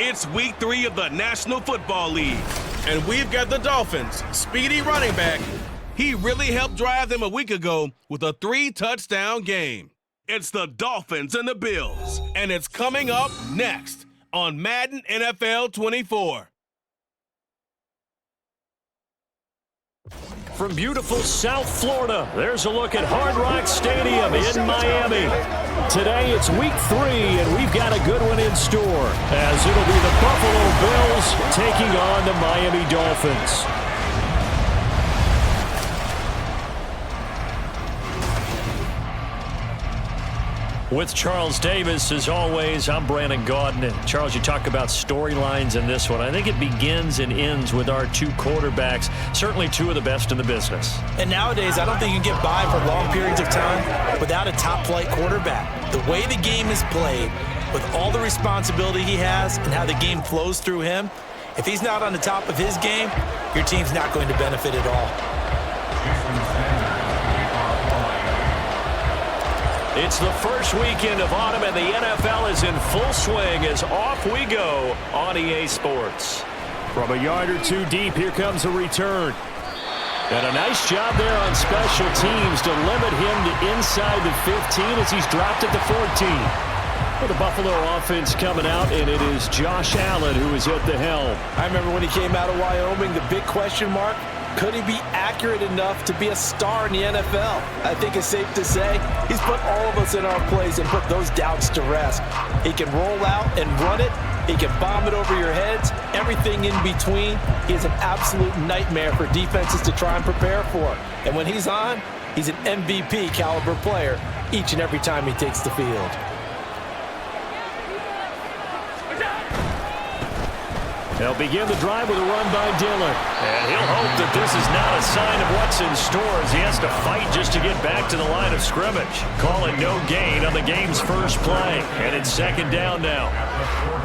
It's week 3 of the National Football League. And we've got the Dolphins' speedy running back. He really helped drive them a week ago with a 3-touchdown game. It's the Dolphins and the Bills, and it's coming up next on Madden NFL 24. From beautiful South Florida, there's a look at Hard Rock Stadium in Miami. Today it's week 3, and we've got a good one in store, as it'll be the Buffalo Bills taking on the Miami Dolphins. With Charles Davis, as always, I'm Brandon Gaudin. And Charles, you talk about storylines in this one. I think it begins and ends with our two quarterbacks, certainly two of the best in the business. And nowadays, I don't think you can get by for long periods of time without a top-flight quarterback. The way the game is played, with all the responsibility he has and how the game flows through him, if he's not on the top of his game, your team's not going to benefit at all. It's the first weekend of autumn, and the NFL is in full swing as off we go on EA Sports. From a yard or two deep, here comes a return. And a nice job there on special teams to limit him to inside the 15 as he's dropped at the 14. For the Buffalo offense coming out, and it is Josh Allen who is at the helm. I remember when he came out of Wyoming, the big question mark, could he be accurate enough to be a star in the NFL? I think it's safe to say he's put all of us in our place and put those doubts to rest. He can roll out and run it. He can bomb it over your heads. Everything in between. He is an absolute nightmare for defenses to try and prepare for. And when he's on, he's an MVP caliber player each and every time he takes the field. They'll begin the drive with a run by Dillon. And he'll hope that this is not a sign of what's in store as he has to fight just to get back to the line of scrimmage. Calling no gain on the game's first play. And it's second down now.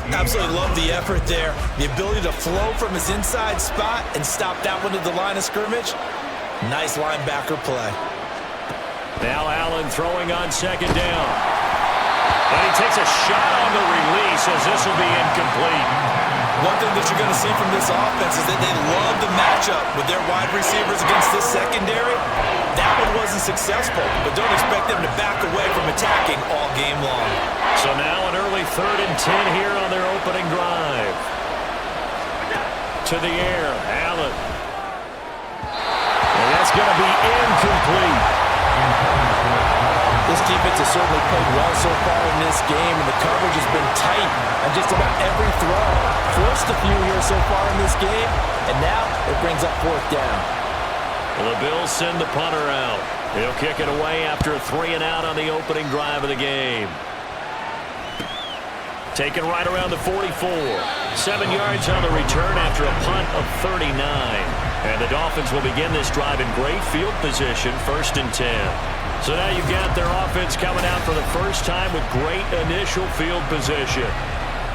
Absolutely love the effort there. The ability to flow from his inside spot and stop that one at the line of scrimmage. Nice linebacker play. Now Allen throwing on second down. And he takes a shot on the release as this will be incomplete. One thing that you're going to see from this offense is that they love the matchup with their wide receivers against this secondary. That one wasn't successful, but don't expect them to back away from attacking all game long. So now an early 3rd and 10 here on their opening drive. To the air, Allen. And that's going to be incomplete. This defense has certainly played well so far in this game, and the coverage has been tight on just about every throw. Forced a few here so far in this game, and now it brings up 4th down. Well, the Bills send the punter out. He'll kick it away after a 3-and-out on the opening drive of the game. Taken right around the 44. 7 yards on the return after a punt of 39. And the Dolphins will begin this drive in great field position, 1st and 10. So now you've got their offense coming out for the first time with great initial field position.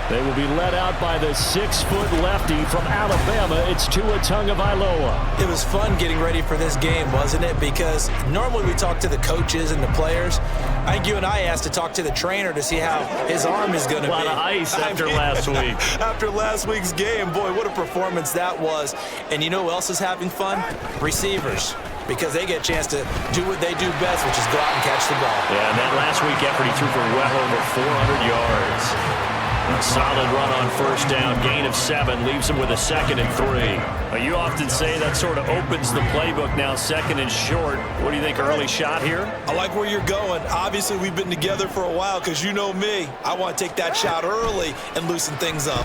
They will be led out by the 6-foot lefty from Alabama. It's Tua Tagovailoa. It was fun getting ready for this game, wasn't it? Because normally we talk to the coaches and the players. I think you and I asked to talk to the trainer to see how his arm is going to be. A lot of ice after last week. After last week's game, boy, what a performance that was. And you know who else is having fun? Receivers. Because they get a chance to do what they do best, which is go out and catch the ball. Yeah, and that last week effort, he threw for well over 400 yards. A solid run on 1st down, gain of 7, leaves him with a 2nd and 3. You often say that sort of opens the playbook now, 2nd and short. What do you think, early shot here? I like where you're going. Obviously, we've been together for a while because you know me. I want to take that shot early and loosen things up.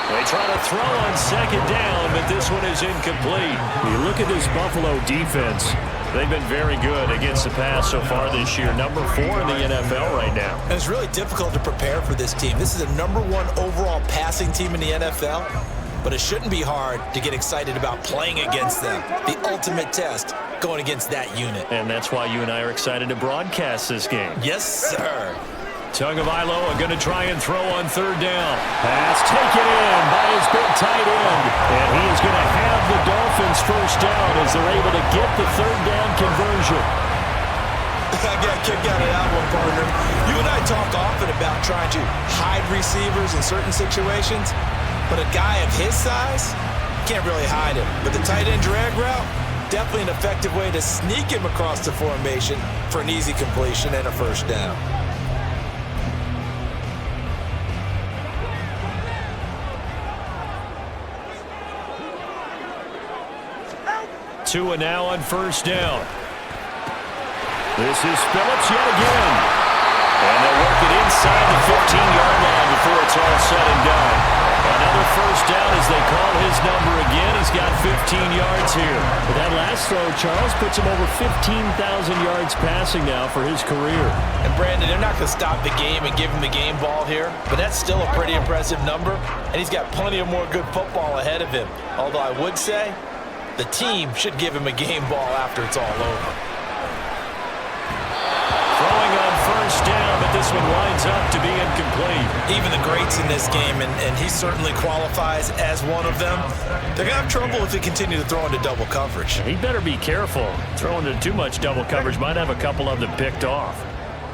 They try to throw on 2nd down, but this one is incomplete. You look at this Buffalo defense. They've been very good against the pass so far this year. Number 4 in the NFL right now. And it's really difficult to prepare for this team. This is a number 1 overall passing team in the NFL, but it shouldn't be hard to get excited about playing against them. The ultimate test going against that unit. And that's why you and I are excited to broadcast this game. Yes, sir. Tagovailoa going to try and throw on 3rd down. Pass taken in by his big tight end. And he is going to have the Dolphins 1st down as they're able to get the 3rd down conversion. I got a kick out of that one, partner. You and I talk often about trying to hide receivers in certain situations, but a guy of his size can't really hide him. But the tight end drag route, definitely an effective way to sneak him across the formation for an easy completion and a first down. 2 and now on first down. This is Phillips yet again. And they'll work it inside the 15-yard line before it's all said and done. Another first down as they call his number again. He's got 15 yards here. But that last throw, Charles, puts him over 15,000 yards passing now for his career. And Brandon, they're not going to stop the game and give him the game ball here, but that's still a pretty impressive number, and he's got plenty of more good football ahead of him. Although I would say the team should give him a game ball after it's all over. Throwing on first down, but this one winds up to be incomplete. Even the greats in this game, and he certainly qualifies as one of them, they're going to have trouble if they continue to throw into double coverage. He better be careful. Throwing into too much double coverage might have a couple of them picked off.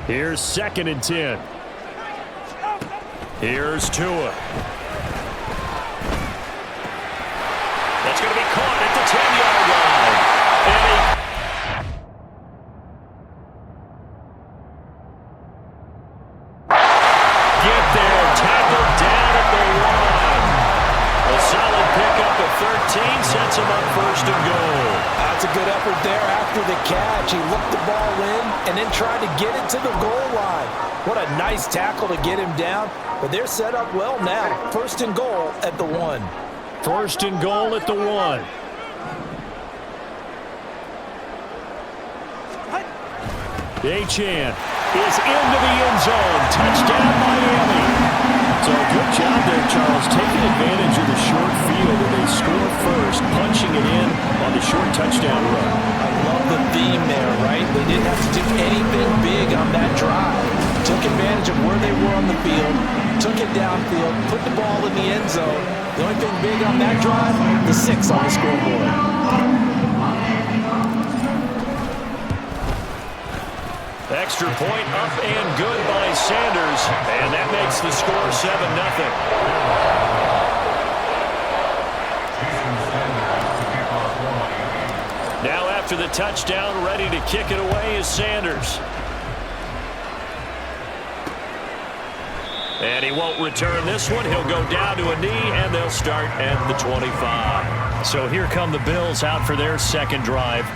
Here's 2nd and 10. Here's Tua. That's going to be caught at the 10-yard line. And he get there, tackled down at the 1. A solid pickup at 13 sets him up 1st and goal. That's a good effort there after the catch. He looked the ball in and then tried to get it to the goal line. What a nice tackle to get him down. But they're set up well now. 1st and goal at the 1. 1st and goal at the 1. Achane is into the end zone. Touchdown, Miami. So good job there, Charles, taking advantage of the short field where they score first, punching it in on the short touchdown run. I love the theme there, right? They didn't have to do anything big on that drive. Took advantage of where they were on the field, took it downfield, put the ball in the end zone. The only thing big on that drive, the 6 on the scoreboard. Extra point up and good by Sanders, and that makes the score 7-0. Now after the touchdown, ready to kick it away is Sanders. And he won't return this one. He'll go down to a knee, and they'll start at the 25. So here come the Bills out for their second drive.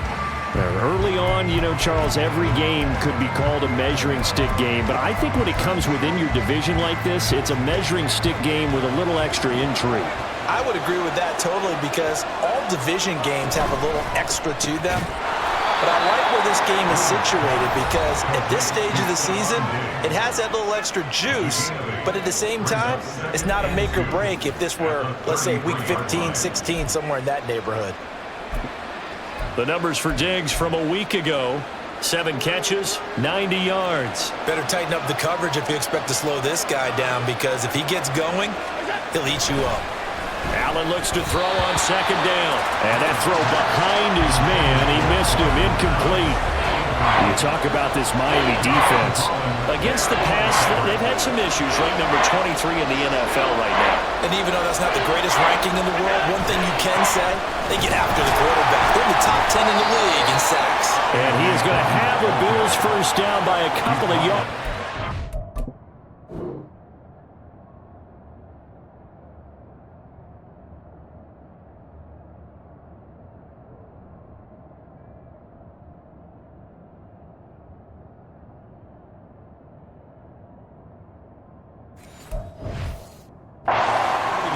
Early on, you know, Charles, every game could be called a measuring stick game. But I think when it comes within your division like this, it's a measuring stick game with a little extra intrigue. I would agree with that totally because all division games have a little extra to them. But I like where this game is situated because at this stage of the season, it has that little extra juice, but at the same time, it's not a make or break if this were, let's say, week 15, 16, somewhere in that neighborhood. The numbers for Diggs from a week ago, 7 catches, 90 yards. Better tighten up the coverage if you expect to slow this guy down because if he gets going, he'll eat you up. Allen looks to throw on 2nd down. And that throw behind his man. He missed him. Incomplete. You talk about this Miami defense. Against the pass, they've had some issues. Ranked number 23 in the NFL right now. And even though that's not the greatest ranking in the world, one thing you can say, they get after the quarterback. They're in the top 10 in the league in sacks. And he is going to have a Bills first down by a couple of yards.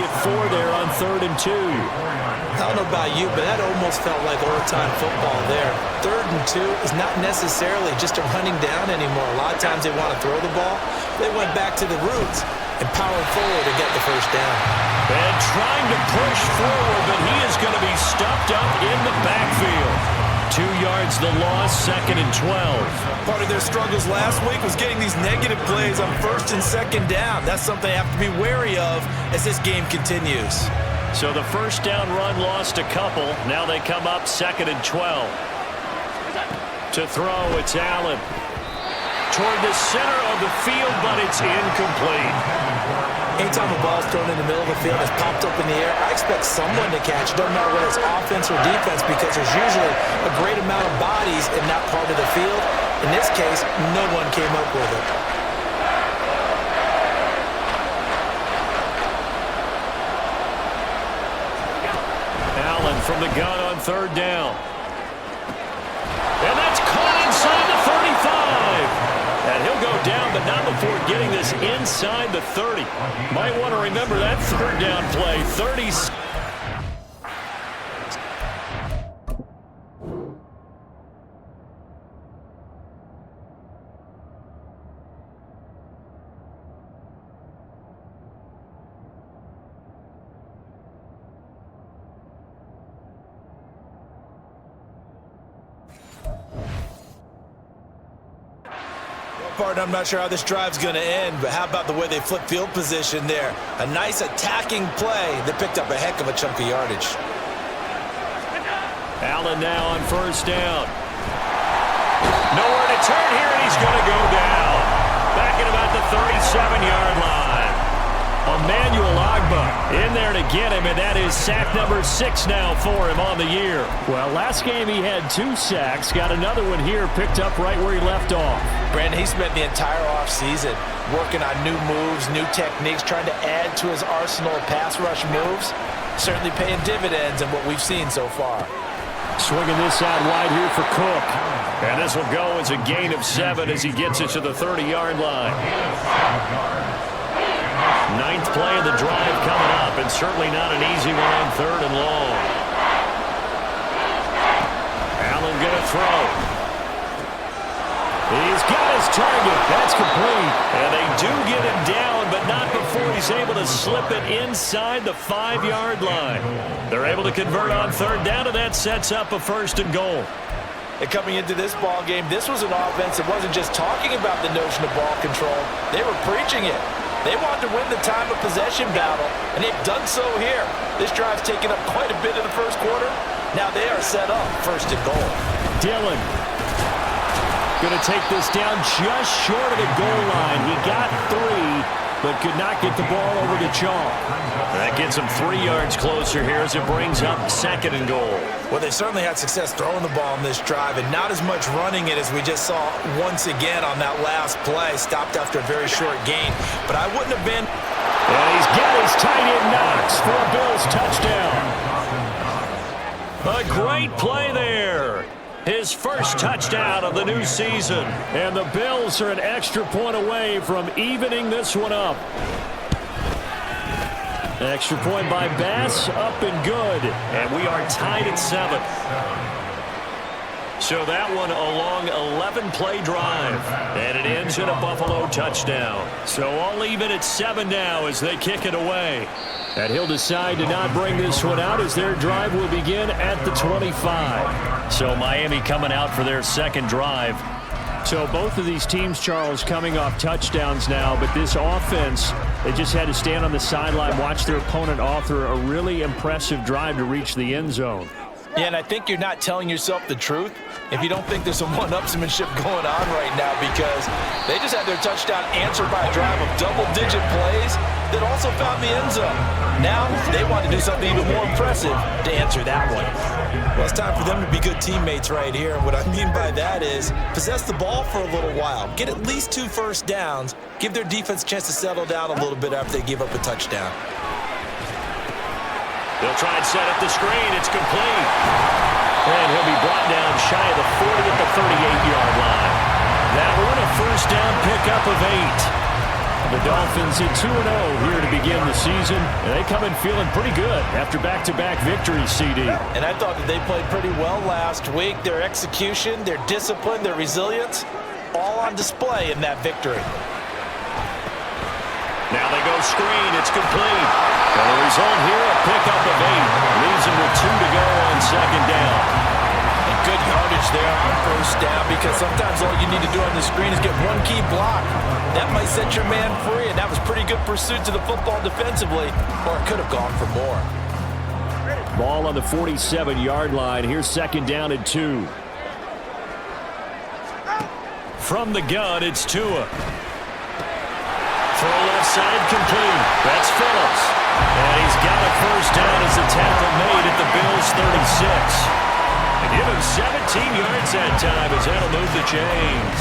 Get 4 there on 3rd and 2. I don't know about you, but that almost felt like old-time football there. 3rd and 2 is not necessarily just a running down anymore. A lot of times they want to throw the ball. They went back to the roots and powered forward to get the first down. And trying to push forward, but he is going to be stuffed up in the backfield. 2 yards the loss, 2nd and 12. Part of their struggles last week was getting these negative plays on 1st and 2nd down. That's something they have to be wary of as this game continues. So the first down run lost a couple. Now they come up 2nd and 12. To throw, it's Allen. toward the center of the field, but it's incomplete. Anytime a ball's thrown in the middle of the field, it's popped up in the air, I expect someone to catch it. Doesn't matter whether it's offense or defense, because there's usually a great amount of bodies in that part of the field. In this case, no one came up with it. Allen from the gun on third down. And that's caught inside the 35. And he'll go down, but not before getting this inside the 30. Might want to remember that third down play. 30. Partner, I'm not sure how this drive's going to end, but how about the way they flip field position there? A nice attacking play that picked up a heck of a chunk of yardage. Allen now on first down. Nowhere to turn here, and he's going to go down. Back at about the 37-yard line. Emmanuel Ogbah in there to get him, and that is sack number 6 now for him on the year. Well, last game he had 2 sacks. Got another one here, picked up right where he left off. Brandon, he spent the entire offseason working on new moves, new techniques, trying to add to his arsenal of pass rush moves. Certainly paying dividends in what we've seen so far. Swinging this out wide here for Cook. And this will go as a gain of 7 as he gets it to the 30-yard line. 9th play of the drive coming up, and certainly not an easy one on 3rd and long. Allen going to throw. He's got his target. That's complete. And they do get him down, but not before he's able to slip it inside the 5-yard line. They're able to convert on 3rd down, and that sets up a 1st and goal. And coming into this ball game, this was an offense that wasn't just talking about the notion of ball control. They were preaching it. They wanted to win the time of possession battle, and they've done so here. This drive's taken up quite a bit in the first quarter. Now they are set up 1st and goal. Dillon going to take this down just short of the goal line. He got 3, but could not get the ball over to Chalk. That gets him 3 yards closer here as it brings up 2nd and goal. Well, they certainly had success throwing the ball in this drive, and not as much running it as we just saw once again on that last play. Stopped after a very short gain, but I wouldn't have been. And he's got his tight end Knox for a Bills touchdown. A great play there. His first touchdown of the new season. And the Bills are an extra point away from evening this one up. Extra point by Bass, up and good. And we are tied at 7. So that one a long 11-play drive. And it ends in a Buffalo touchdown. So all even at 7 now as they kick it away. And he'll decide to not bring this one out as their drive will begin at the 25. So Miami coming out for their 2nd drive. So both of these teams, Charles, coming off touchdowns now, but this offense, they just had to stand on the sideline, watch their opponent author a really impressive drive to reach the end zone. Yeah, and I think you're not telling yourself the truth if you don't think there's some one-upsmanship going on right now, because they just had their touchdown answered by a drive of double-digit plays that also found the end zone. Now they want to do something even more impressive to answer that one. Well, it's time for them to be good teammates right here. And what I mean by that is possess the ball for a little while, get at least 2 first downs, give their defense a chance to settle down a little bit after they give up a touchdown. They'll try and set up the screen. It's complete. And he'll be brought down shy of the 40 at the 38-yard line. That one a first down pickup of 8. The Dolphins at 2-0 here to begin the season. And they come in feeling pretty good after back-to-back victories, CD. And I thought that they played pretty well last week. Their execution, their discipline, their resilience, all on display in that victory. Now they go screen. It's complete. And the result here, a pickup of 8. Leaves them with 2 to go on 2nd down. And good yardage there on 1st down, because sometimes all you need to do on the screen is get one key block. That might set your man free, and that was pretty good pursuit to the football defensively, or it could have gone for more. Ball on the 47-yard line. Here's 2nd down and 2. From the gun, it's Tua. Throw left side complete. That's Phillips. And he's got a first down as the tackle made at the Bills' 36. They give him 17 yards that time as that'll move the chains.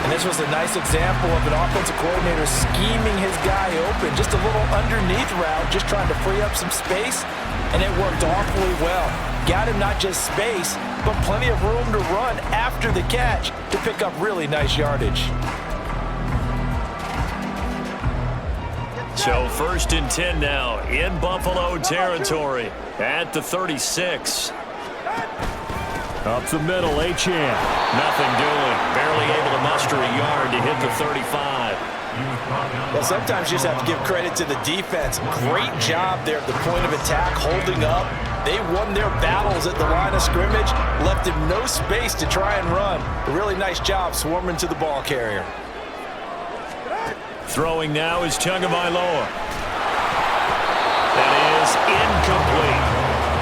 And this was a nice example of an offensive coordinator scheming his guy open. Just a little underneath route, just trying to free up some space, and it worked awfully well. Got him not just space, but plenty of room to run after the catch to pick up really nice yardage. So 1st and 10 now in Buffalo territory at the 36. Up the middle, Achane. Nothing doing. Barely able to muster a yard to hit the 35. Well, sometimes you just have to give credit to the defense. Great job there at the point of attack, holding up. They won their battles at the line of scrimmage, left him no space to try and run. A really nice job swarming to the ball carrier. Throwing now is Tagovailoa. That is incomplete.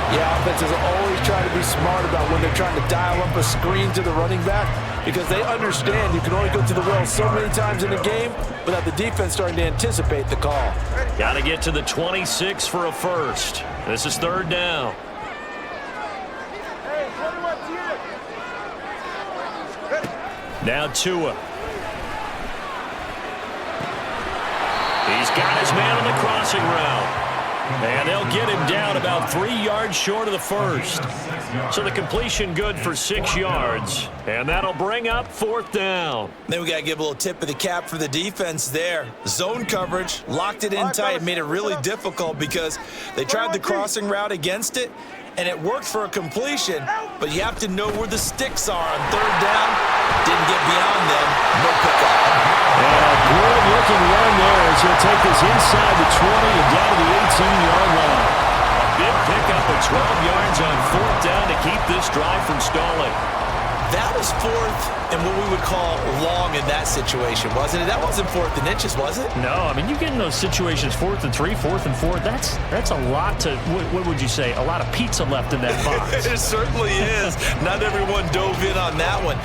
Yeah, offenses always try to be smart about when they're trying to dial up a screen to the running back because they understand you can only go to the well so many times in a game without the defense starting to anticipate the call. Got to get to the 26 for a first. This is 3rd down. Now Tua. He's got his man on the crossing route. And they'll get him down about 3 yards short of the first. So the completion good for 6 yards. And that'll bring up 4th down. Then we got to give a little tip of the cap for the defense there. Zone coverage, locked it in tight, made it really difficult because they tried the crossing route against it, and it worked for a completion, but you have to know where the sticks are on 3rd down. Didn't get beyond them. No pickup. And a good-looking run there as he'll take this inside the 20 and down to the 18-yard line. A big pickup of 12 yards on 4th down to keep this drive from stalling. That was 4th and what we would call long in that situation, wasn't it? That wasn't 4th and inches, was it? No, I mean, you get in those situations 4th and 3, 4th and 4. That's a lot to, what would you say, a lot of pizza left in that box. It certainly is. Not everyone dove in on that one.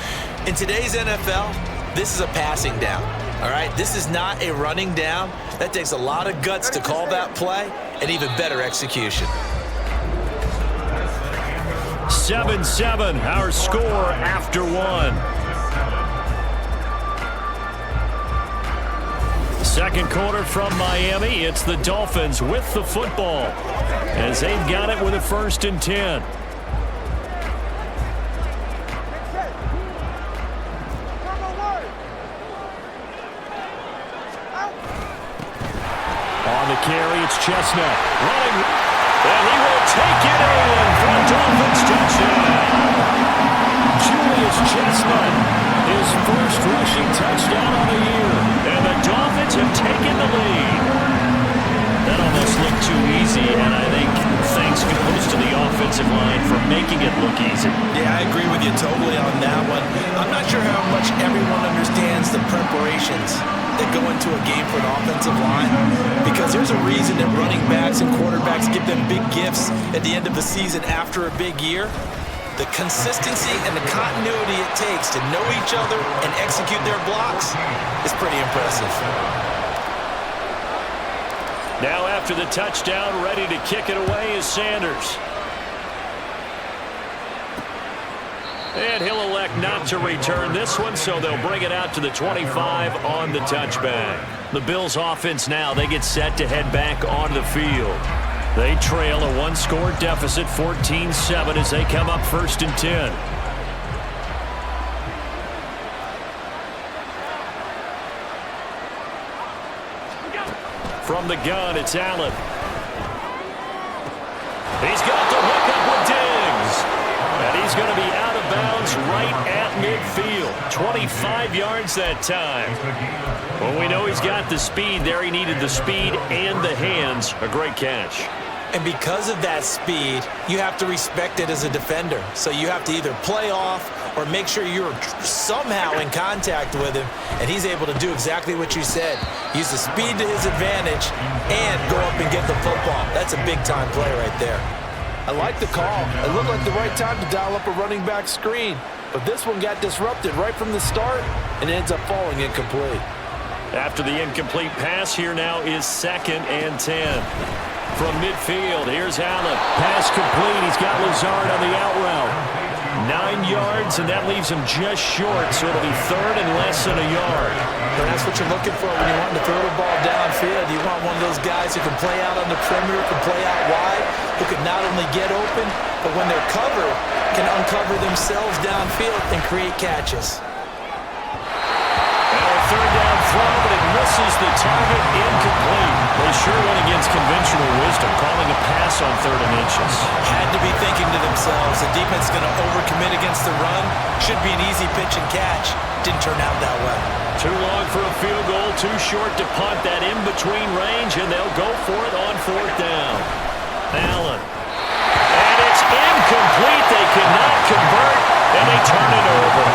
In today's NFL, this is a passing down. All right, this is not a running down. That takes a lot of guts to call that play and even better execution. 7-7, our score after 1. 2nd quarter from Miami. It's the Dolphins with the football as they've got it with a 1st and 10. On the carry, it's Chestnut. Running, and he will take it in for a Dolphins touchdown. Julius Chestnut, his first rushing touchdown on the year. And the Dolphins have taken the lead. That almost looked too easy, and I think thanks goes to the offensive line for making it look easy. Yeah, I agree with you totally on that one. I'm not sure how much everyone understands the preparations that go into a game for an offensive line, because there's a reason that running backs and quarterbacks give them big gifts at the end of the season after a big year. The consistency and the continuity it takes to know each other and execute their blocks is pretty impressive. Now after the touchdown, ready to kick it away is Sanders. And he'll elect not to return this one, so they'll bring it out to the 25 on the touchback. The Bills offense now, they get set to head back onto the field. They trail a 1-score deficit, 14-7, as they come up 1st and 10. From the gun, it's Allen. He's got the hook up with Diggs. And he's going to be out of bounds right at midfield. 25 yards that time. Well, we know he's got the speed there. He needed the speed and the hands. A great catch. And because of that speed, you have to respect it as a defender. So you have to either play off or make sure you're somehow in contact with him, and he's able to do exactly what you said. Use the speed to his advantage and go up and get the football. That's a big-time play right there. I like the call. It looked like the right time to dial up a running back screen, but this one got disrupted right from the start, and and it ends up falling incomplete. After the incomplete pass, here now is 2nd and 10. From midfield, here's Allen. Pass complete. He's got Lazard on the out route. 9 yards, and that leaves him just short, so it'll be 3rd and less than a yard. And that's what you're looking for when you want to throw the ball downfield. You want one of those guys who can play out on the perimeter, can play out wide, who can not only get open, but when they're covered, can uncover themselves downfield and create catches. Now a 3rd down throw, but it misses the target, incomplete. They sure went against conventional wisdom, calling a pass on 3rd and inches. Had to be thinking to themselves, the defense is going to overcommit against the run. Should be an easy pitch and catch. Didn't turn out that way. Too long for a field goal, too short to punt that in-between range, and they'll go for it on 4th down. Allen. And it's incomplete. They cannot convert, and they turn it over.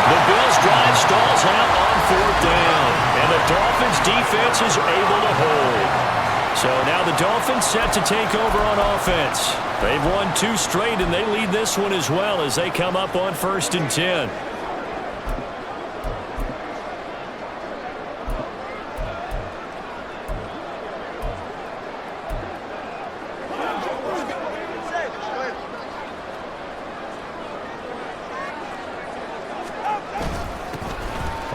The Bills' drive stalls out on 4th down, and the Dolphins' defense is able to hold. So now the Dolphins set to take over on offense. They've won 2 straight, and they lead this one as well as they come up on 1st and 10.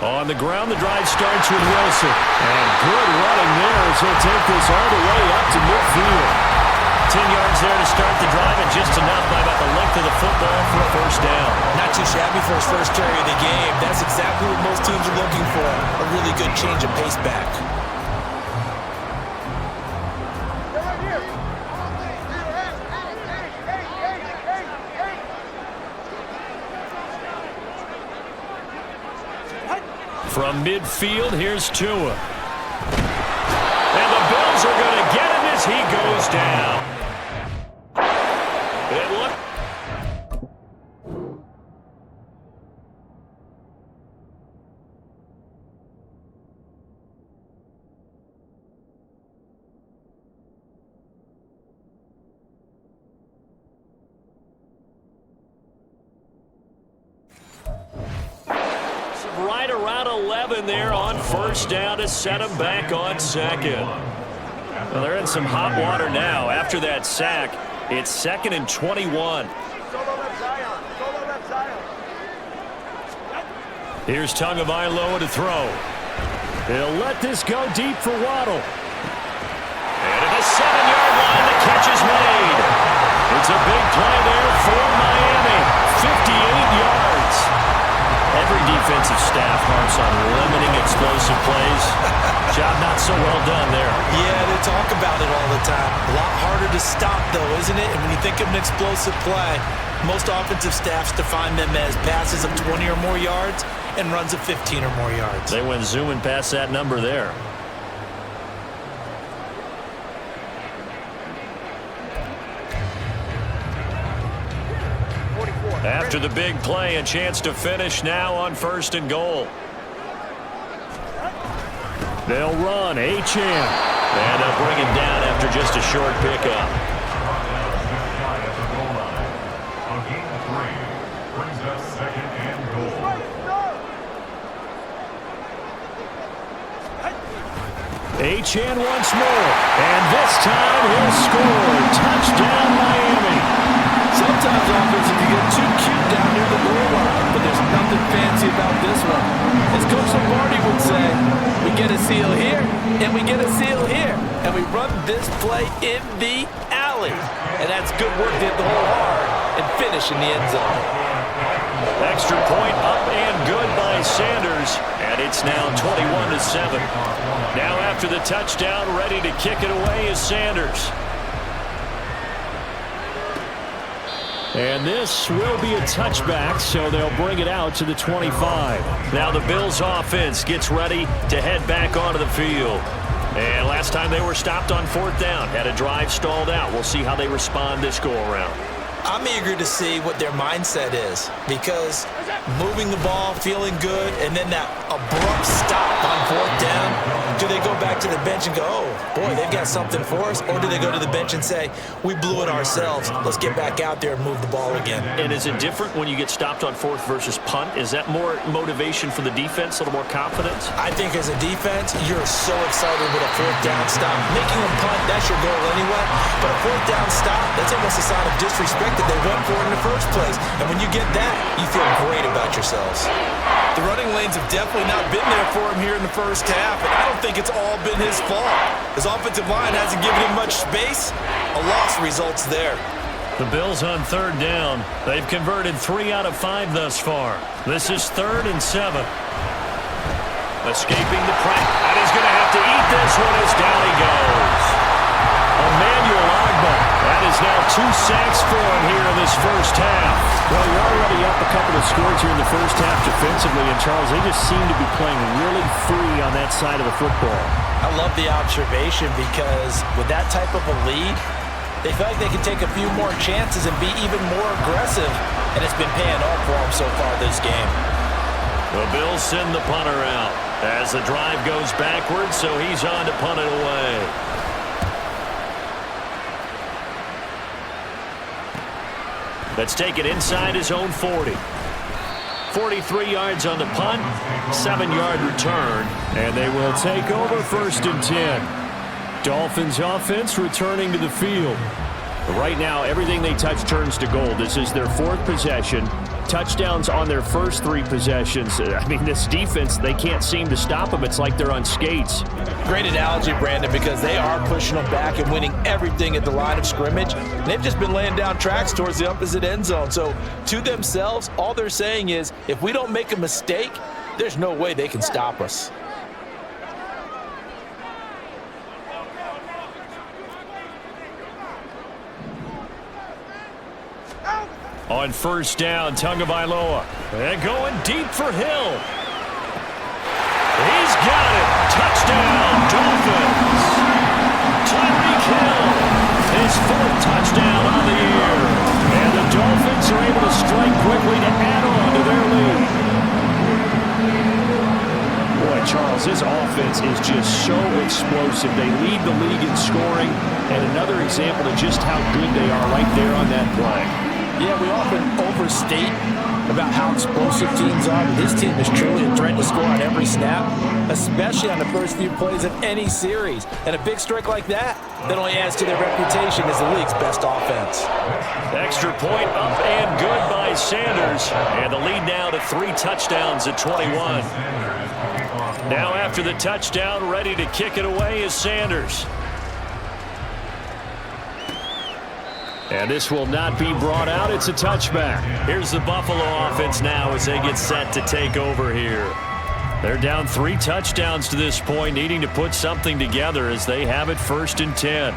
On the ground, the drive starts with Wilson. And good running there as he'll take this all the way up to midfield. 10 yards there to start the drive, and just enough by about the length of the football for a 1st down. Not too shabby for his first carry of the game. That's exactly what most teams are looking for. A really good change of pace back. From midfield, here's Tua. And the Bills are going to get him as he goes down. It looked... Right around 11 there on 1st down to set him back on 2nd. Well, they're in some hot water now. After that sack, it's 2nd and 21. Here's Tagovailoa to throw. He'll let this go deep for Waddle. And at the 7-yard line, the catch is made. It's a big play there for Miami. 58 yards. Every defensive staff harps on limiting explosive plays. Job not so well done there. Yeah, they talk about it all the time. A lot harder to stop, though, isn't it? And when you think of an explosive play, most offensive staffs define them as passes of 20 or more yards and runs of 15 or more yards. They went zooming past that number there. After the big play, a chance to finish now on 1st and goal. They'll run. H.M. And they'll bring him down after just a short pickup. H.N. once more. And this time he'll score. Touchdown, Miami. Sometimes offenses can get too cute down near the goal line, but there's nothing fancy about this one. As Coach Lombardi would say, we get a seal here, and we get a seal here, and we run this play in the alley. And that's good work to hit the hole hard and finish in the end zone. Extra point up and good by Sanders, and it's now 21-7. Now after the touchdown, ready to kick it away is Sanders. And this will be a touchback, so they'll bring it out to the 25. Now the Bills offense gets ready to head back onto the field. And last time they were stopped on 4th down, had a drive stalled out. We'll see how they respond this go-around. I'm eager to see what their mindset is, because moving the ball, feeling good, and then that abrupt stop on 4th down do they go back to the bench and go, oh, boy, they've got something for us? Or do they go to the bench and say, we blew it ourselves. Let's get back out there and move the ball again. And is it different when you get stopped on fourth versus punt? Is that more motivation for the defense, a little more confidence? I think as a defense, you're so excited with a fourth down stop. Making them punt, that's your goal anyway. But a fourth down stop, that's almost a sign of disrespect that they went for it in the first place. And when you get that, you feel great about yourselves. The running lanes have definitely not been there for him here in the first half, and I don't think it's all been his fault. His offensive line hasn't given him much space. A loss results there. The Bills on third down. They've converted 3 out of 5 thus far. This is 3rd and 7. Escaping the pressure. And he's going to have to eat this one as down he goes. Emmanuel Ogbah. That is now 2 sacks for him here in this first half. Well, you're already up a couple of scores here in the first half defensively, and Charles, they just seem to be playing really free on that side of the football. I love the observation because with that type of a lead, they feel like they can take a few more chances and be even more aggressive, and it's been paying off for them so far this game. The Bills send the punter out as the drive goes backwards, so he's on to punt it away. Let's take it inside his own 40. 43 yards on the punt, 7-yard return, and they will take over 1st and 10. Dolphins offense returning to the field. Right now, everything they touch turns to gold. This is their 4th possession. Touchdowns on their first 3 possessions. I mean, this defense, they can't seem to stop them. It's like they're on skates. Great analogy, Brandon, because they are pushing them back and winning everything at the line of scrimmage. And they've just been laying down tracks towards the opposite end zone. So to themselves, all they're saying is, if we don't make a mistake, there's no way they can stop us. On first down, Tagovailoa. And going deep for Hill. He's got it. Touchdown, Dolphins. Tyreek Hill, his 4th touchdown on the year. And the Dolphins are able to strike quickly to add on to their lead. Boy, Charles, this offense is just so explosive. They lead the league in scoring, and another example of just how good they are right there on that play. Yeah, we often overstate about how explosive teams are, but this team is truly a threat to score on every snap, especially on the first few plays of any series. And a big strike like that only adds to their reputation as the league's best offense. Extra point up and good by Sanders. And the lead now to 3 touchdowns at 21. Now after the touchdown, ready to kick it away is Sanders. And this will not be brought out. It's a touchback. Here's the Buffalo offense now as they get set to take over here. They're down 3 touchdowns to this point, needing to put something together as they have it 1st and 10.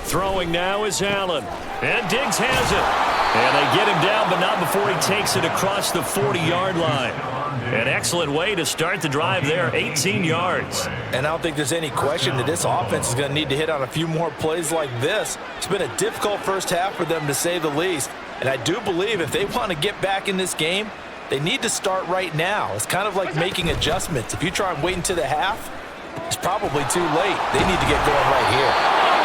Throwing now is Allen. And Diggs has it. And they get him down, but not before he takes it across the 40-yard line. An excellent way to start the drive there, 18 yards. And I don't think there's any question that this offense is going to need to hit on a few more plays like this. It's been a difficult first half for them, to say the least. And I do believe if they want to get back in this game, they need to start right now. It's kind of like making adjustments. If you try and wait until the half, it's probably too late. They need to get going right here.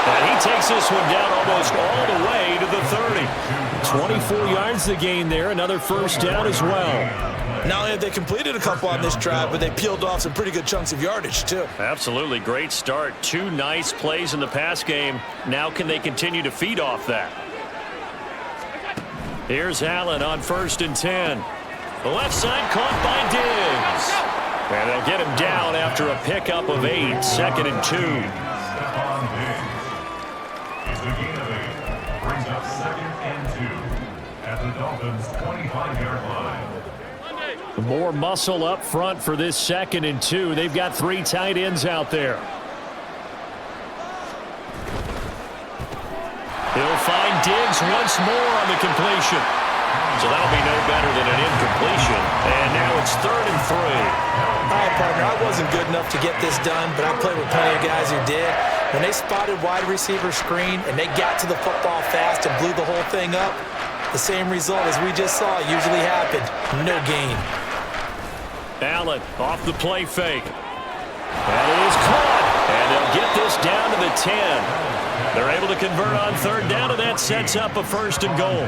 And he takes this one down almost all the way to the 30. 24 yards the gain there. Another first down as well. Not only have they completed a couple on this drive, but they peeled off some pretty good chunks of yardage, too. Absolutely. Great start. 2 nice plays in the pass game. Now can they continue to feed off that? Here's Allen on 1st and 10. The left side caught by Diggs. And they'll get him down after a pickup of 8. 2nd and 2. Brings up 2nd and 2 at the Dolphins' 25-yard line. More muscle up front for this 2nd and 2. They've got 3 tight ends out there. He'll find Diggs once more on the completion. So that'll be no better than an incompletion. And now it's 3rd and 3. All right, partner, I wasn't good enough to get this done, but I played with plenty of guys who did. When they spotted wide receiver screen and they got to the football fast and blew the whole thing up, the same result as we just saw usually happened. No gain. Allen off the play fake. And it is caught. And they'll get this down to the 10. They're able to convert on 3rd down, and that sets up a 1st and goal.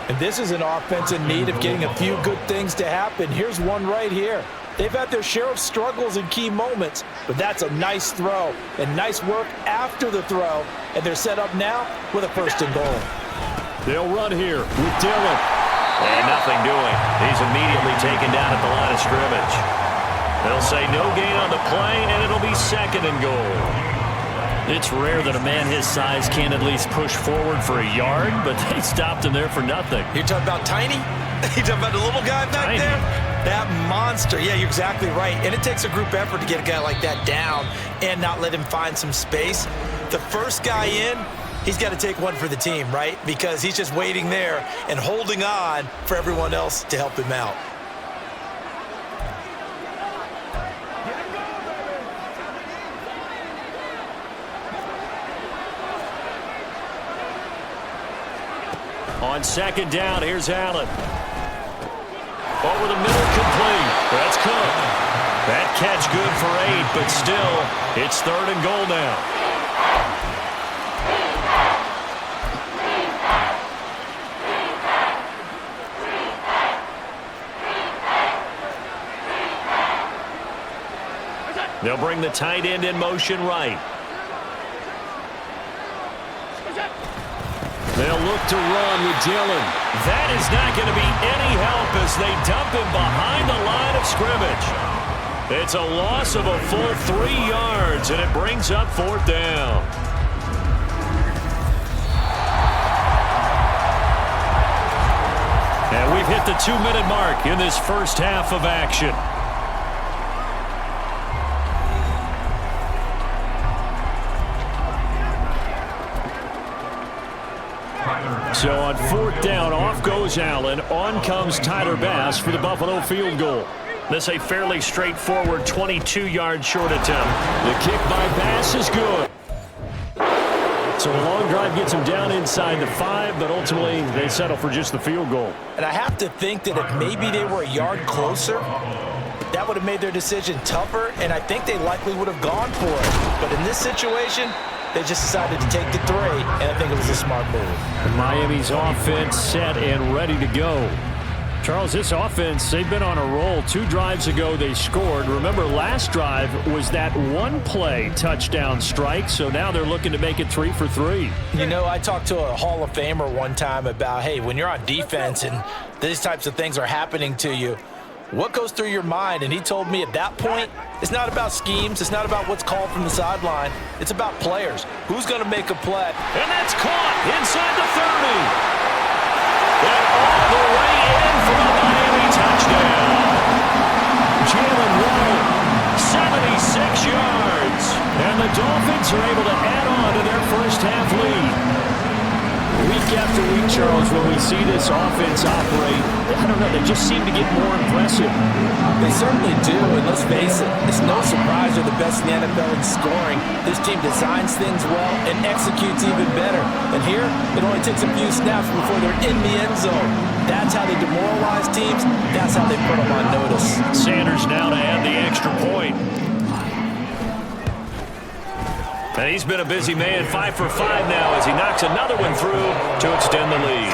And this is an offense in need of getting a few good things to happen. Here's one right here. They've had their share of struggles in key moments, but that's a nice throw and nice work after the throw. And they're set up now with a 1st and goal. They'll run here with Dillon. And nothing doing. He's immediately taken down at the line of scrimmage. They'll say no gain on the play, and it'll be 2nd and goal. It's rare that a man his size can't at least push forward for a yard, but they stopped him there for nothing. You're talking about tiny? You're talking about the little guy back there? That monster. Yeah, you're exactly right. And it takes a group effort to get a guy like that down and not let him find some space. The first guy in, he's got to take one for the team, right? Because he's just waiting there and holding on for everyone else to help him out. On 2nd down, here's Allen. Over the middle, complete. That's Cook. That catch good for 8, but still, it's 3rd and goal now. They'll bring the tight end in motion right. They'll look to run with Dillon. That is not going to be any help as they dump him behind the line of scrimmage. It's a loss of a full 3 yards, and it brings up 4th down. And we've hit the 2-minute mark in this first half of action. So on 4th down, off goes Allen. On comes Tyler Bass for the Buffalo field goal. This a fairly straightforward 22-yard short attempt. The kick by Bass is good. So a long drive gets him down inside the 5, but ultimately they settle for just the field goal. And I have to think that if maybe they were a yard closer, that would have made their decision tougher, and I think they likely would have gone for it. But in this situation, they just decided to take the 3, and I think it was a smart move. Miami's offense set and ready to go. Charles, this offense, they've been on a roll. 2 drives ago, they scored. Remember, last drive was that 1-play touchdown strike, so now they're looking to make it 3 for 3. You know, I talked to a Hall of Famer one time about, hey, when you're on defense and these types of things are happening to you, what goes through your mind? And he told me at that point, it's not about schemes. It's not about what's called from the sideline. It's about players. Who's going to make a play? And that's caught inside the 30. And all the way in for a Miami touchdown. Jalen Waddle, 76 yards. And the Dolphins are able to add on to their first half lead. Week after week, Charles, when we see this offense operate, I don't know, they just seem to get more impressive. They certainly do, and let's face it, it's no surprise they're the best in the NFL in scoring. This team designs things well and executes even better. And here, it only takes a few snaps before they're in the end zone. That's how they demoralize teams. That's how they put them on notice. Sanders now to add the extra point. And he's been a busy man, 5 for 5 now as he knocks another one through to extend the lead.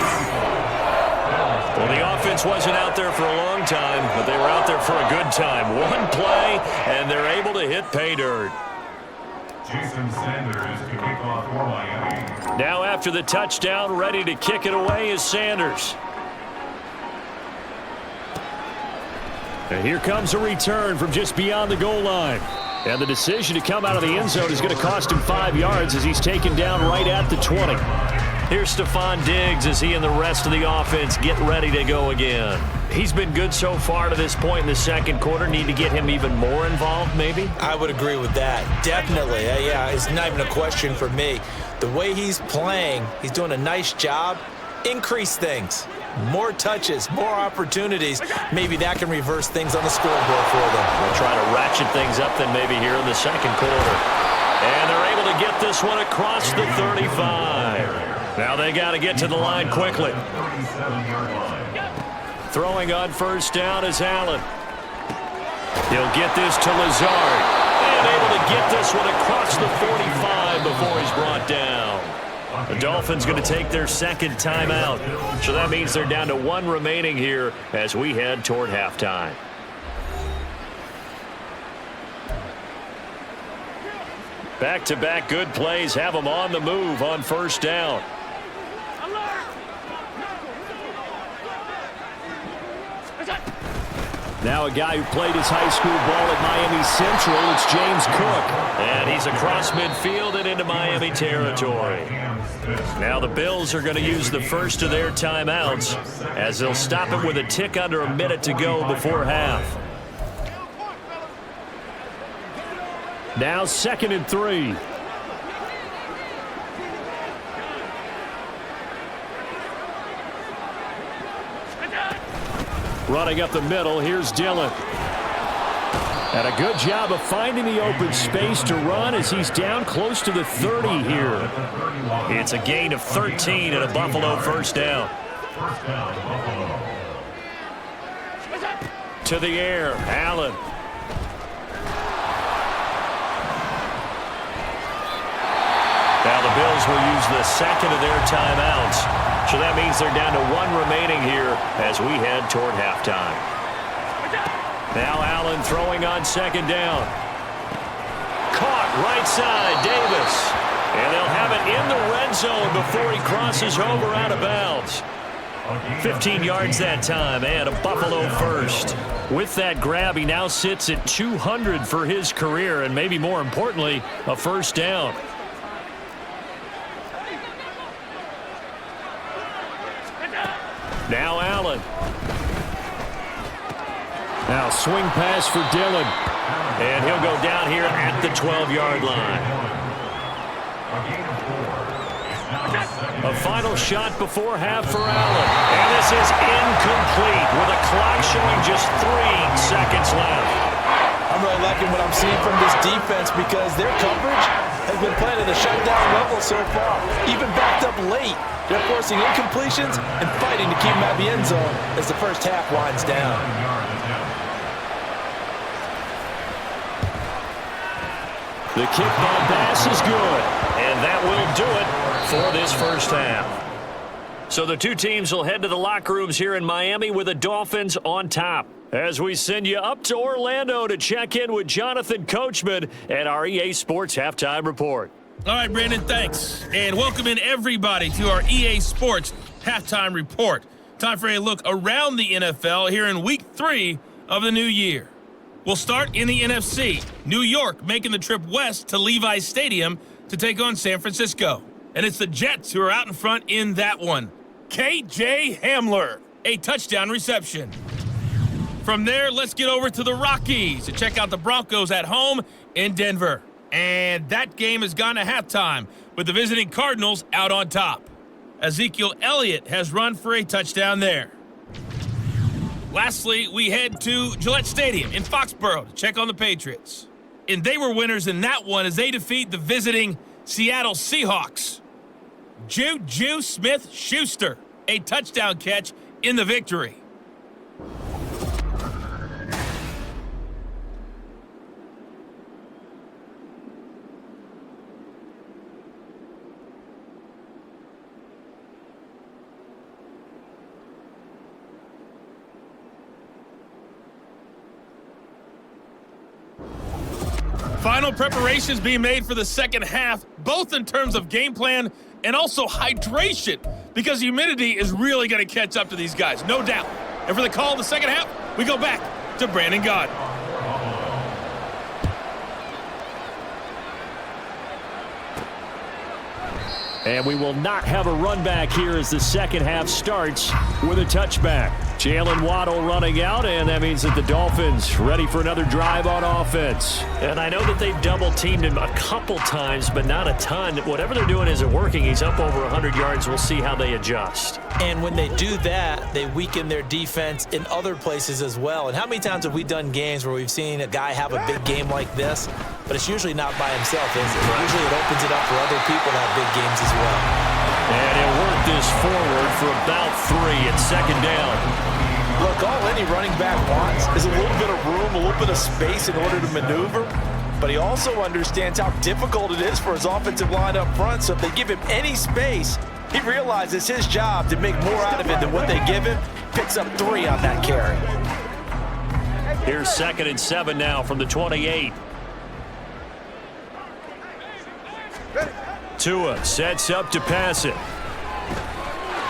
Well, the offense wasn't out there for a long time, but they were out there for a good time. 1 play, and they're able to hit pay dirt. Jason Sanders to kick off for Miami. Now after the touchdown, ready to kick it away is Sanders. And here comes a return from just beyond the goal line. And the decision to come out of the end zone is going to cost him 5 yards as he's taken down right at the 20. Here's Stephon Diggs as he and the rest of the offense get ready to go again. He's been good so far to this point in the second quarter. Need to get him even more involved, maybe? I would agree with that. Definitely. Yeah, it's not even a question for me. The way he's playing, he's doing a nice job. Increase things. More touches, more opportunities. Maybe that can reverse things on the scoreboard for them. They'll try to ratchet things up then maybe here in the second quarter. And they're able to get this one across the 35. Now they got to get to the line quickly. Throwing on first down is Allen. He'll get this to Lazard. And able to get this one across the 45 before he's brought down. The Dolphins going to take their second timeout. So that means they're down to one remaining here as we head toward halftime. Back-to-back good plays have them on the move on first down. Now a guy who played his high school ball at Miami Central, it's James Cook. And he's across midfield and into Miami territory. Now the Bills are going to use the first of their timeouts as they'll stop it with a tick under a minute to go before half. Now 2nd and 3. Running up the middle, here's Dillon. And a good job of finding the open space to run as he's down close to the 30 here. It's a gain of 13 and a Buffalo first down. To the air, Allen. Now the Bills will use the second of their timeouts. So that means they're down to one remaining here as we head toward halftime. Now Allen throwing on second down. Caught right side, Davis. And they'll have it in the red zone before he crosses over out of bounds. 15 yards that time and a Buffalo first. With that grab, he now sits at 200 for his career and maybe more importantly, a first down. Now Allen. Now swing pass for Dillon. And he'll go down here at the 12-yard line. A final shot before half for Allen. And this is incomplete with a clock showing just 3 seconds left. I'm really liking what I'm seeing from this defense because their coverage has been playing at a shutdown level so far. Even backed up late. They're forcing incompletions and fighting to keep them out of the end zone as the first half winds down. The kick by Bass is good, and that will do it for this first half. So the two teams will head to the locker rooms here in Miami with the Dolphins on top. As we send you up to Orlando to check in with Jonathan Coachman at our EA Sports Halftime Report. All right, Brandon, thanks. And welcome in everybody to our EA Sports Halftime Report. Time for a look around the NFL here in Week 3 of the new year. We'll start in the NFC. New York making the trip west to Levi's Stadium to take on San Francisco. And it's the Jets who are out in front in that one. K.J. Hamler, a touchdown reception. From there, let's get over to the Rockies to check out the Broncos at home in Denver. And that game has gone to halftime with the visiting Cardinals out on top. Ezekiel Elliott has run for a touchdown there. Lastly, we head to Gillette Stadium in Foxborough to check on the Patriots. And they were winners in that one as they defeat the visiting Seattle Seahawks. Juju Smith-Schuster, a touchdown catch in the victory. Final preparations being made for the second half, both in terms of game plan and also hydration, because humidity is really going to catch up to these guys, no doubt. And for the call of the second half, we go back to Brandon Gaudin. And we will not have a run back here as the second half starts with a touchback. Jalen Waddle running out, and that means that the Dolphins ready for another drive on offense. And I know that they've double-teamed him a couple times, but not a ton. Whatever they're doing isn't working. He's up over 100 yards. We'll see how they adjust. And when they do that, they weaken their defense in other places as well. And how many times have we done games where we've seen a guy have a big game like this, but it's usually not by himself, is it? Usually it opens it up for other people to have big games as well. And he'll work this forward for about 3 at second down. Look, all any running back wants is a little bit of room, a little bit of space in order to maneuver. But he also understands how difficult it is for his offensive line up front. So if they give him any space, he realizes his job to make more out of it than what they give him. Picks up 3 on that carry. Here's 2nd and 7 now from the 28. Tua sets up to pass it.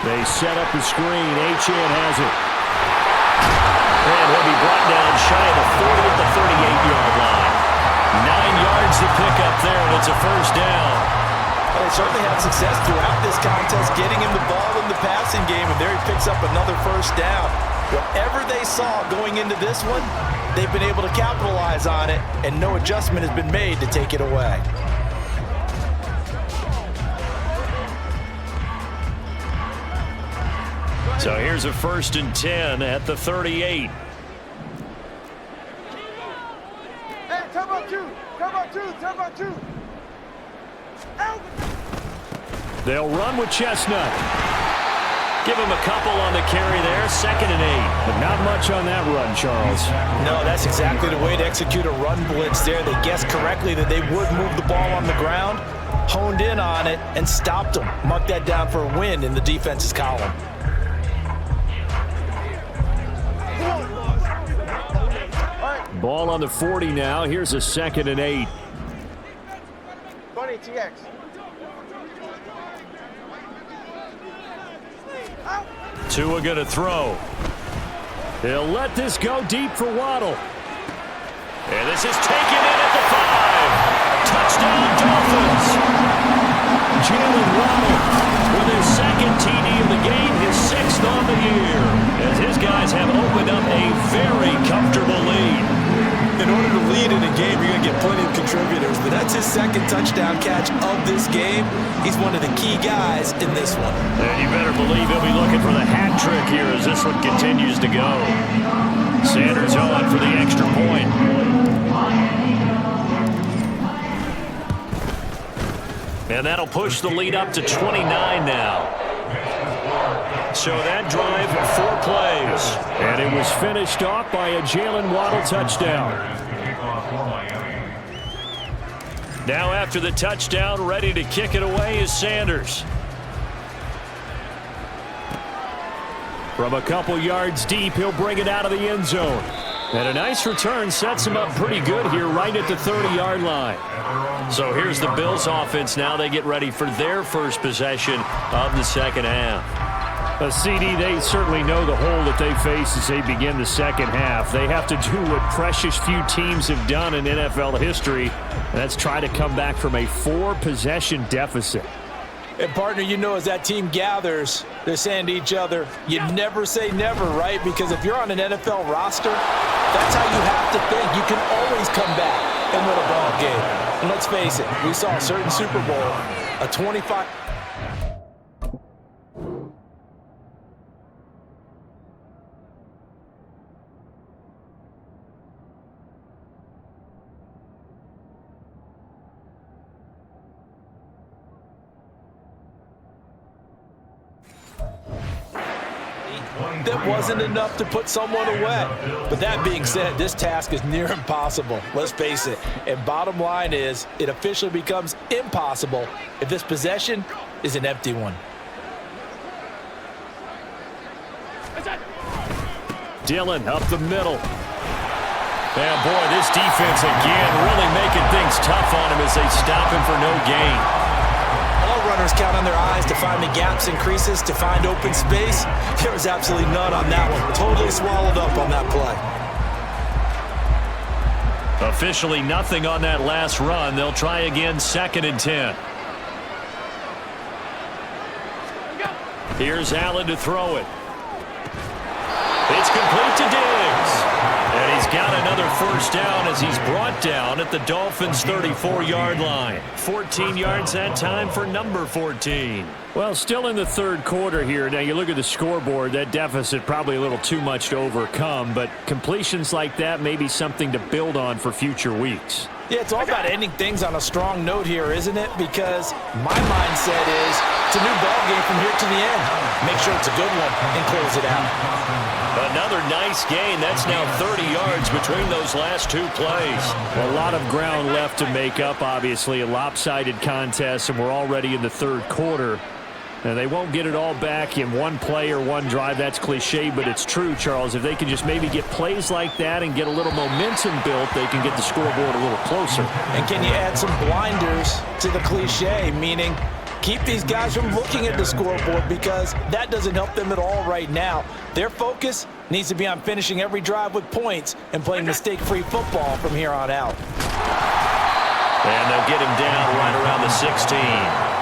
They set up the screen. Achane has it. And he'll be brought down shy of the 40 at the 38-yard line. 9 yards to pick up there, and it's a first down. Well, they certainly had success throughout this contest, getting him the ball in the passing game, and there he picks up another first down. Whatever they saw going into this one, they've been able to capitalize on it, and no adjustment has been made to take it away. So here's a 1st and 10 at the 38. Hey, come on, two. They'll run with Chestnut. Give him a couple on the carry there, 2nd and 8. But not much on that run, Charles. No, that's exactly the way to execute a run blitz there. They guessed correctly that they would move the ball on the ground, honed in on it, and stopped them. Mark that down for a win in the defense's column. Ball on the 40 now. Here's a 2nd and 8. 20 TX. Tua going to throw. He'll let this go deep for Waddle. And this is taken in at the 5. Touchdown, Dolphins. Jalen Waddle With his 2nd TD of the game, his 6th on the year. As his guys have opened up a very comfortable lead. In order to lead in a game, you're going to get plenty of contributors, but that's his 2nd touchdown catch of this game. He's one of the key guys in this one. And you better believe he'll be looking for the hat trick here as this one continues to go. Sanders on for the extra point. And that'll push the lead up to 29 now. So that drive, 4 plays. And it was finished off by a Jalen Waddle touchdown. Now after the touchdown, ready to kick it away is Sanders. From a couple yards deep, he'll bring it out of the end zone. And a nice return sets him up pretty good here right at the 30-yard line. So here's the Bills offense now. They get ready for their first possession of the second half. CD, they certainly know the hole that they face as they begin the second half. They have to do what precious few teams have done in NFL history, and that's try to come back from a 4-possession deficit. And, partner, you know as that team gathers, they're saying to each other, you never say never, right? Because if you're on an NFL roster, that's how you have to think. You can always come back and win a ball game. And let's face it, we saw a certain Super Bowl, a 25- that wasn't enough to put someone away. But that being said, this task is near impossible. Let's face it. And bottom line is, it officially becomes impossible if this possession is an empty one. Dillon up the middle. And boy, this defense again really making things tough on him as they stop him for no gain. All runners count on their eyes to find the gaps and creases, to find open space. There was absolutely none on that one. Totally swallowed up on that play. Officially nothing on that last run. They'll try again, 2nd and 10. Here's Allen to throw it. It's complete to Diggs. And he's got another first down as he's brought down at the Dolphins' 34-yard line. 14 yards that time for number 14. Well, still in the third quarter here. Now, you look at the scoreboard, that deficit probably a little too much to overcome, but completions like that may be something to build on for future weeks. Yeah, it's all about ending things on a strong note here, isn't it? Because my mindset is it's a new ball game from here to the end. Make sure it's a good one and close it out. Another nice gain. That's now 30 yards between those last two plays. Well, a lot of ground left to make up, obviously. A lopsided contest, and we're already in the third quarter. And they won't get it all back in one play or one drive. That's cliche, but it's true, Charles. If they can just maybe get plays like that and get a little momentum built, they can get the scoreboard a little closer. And can you add some blinders to the cliche, meaning keep these guys from looking at the scoreboard, because that doesn't help them at all right now. Their focus needs to be on finishing every drive with points and playing mistake-free football from here on out. And they'll get him down right around the 16.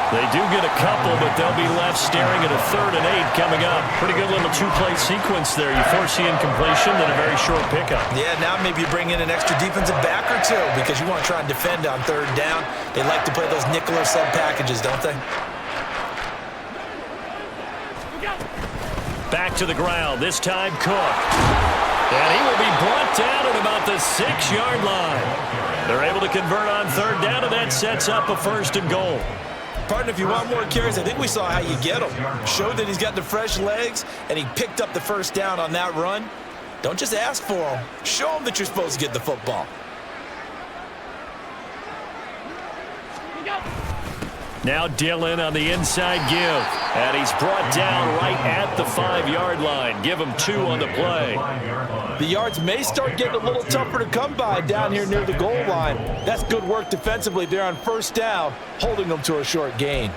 They do get a couple, but they'll be left staring at a 3rd and 8 coming up. Pretty good little two-play sequence there. You force the incompletion, then a very short pickup. Yeah, now maybe you bring in an extra defensive back or two because you want to try and defend on 3rd down. They like to play those nickel or sub packages, don't they? Back to the ground, this time Cook. And he will be brought down at about the 6-yard line. They're able to convert on 3rd down, and that sets up a 1st and goal. Partner, if you want more carries, I think we saw how you get him. Showed that he's got the fresh legs, and he picked up the 1st down on that run. Don't just ask for him. Show him that you're supposed to get the football. Now Dillon on the inside give. And he's brought down right at the 5-yard line. Give him 2 on the play. The yards may start getting a little tougher to come by down here near the goal line. That's good work defensively there on 1st down, holding them to a short gain.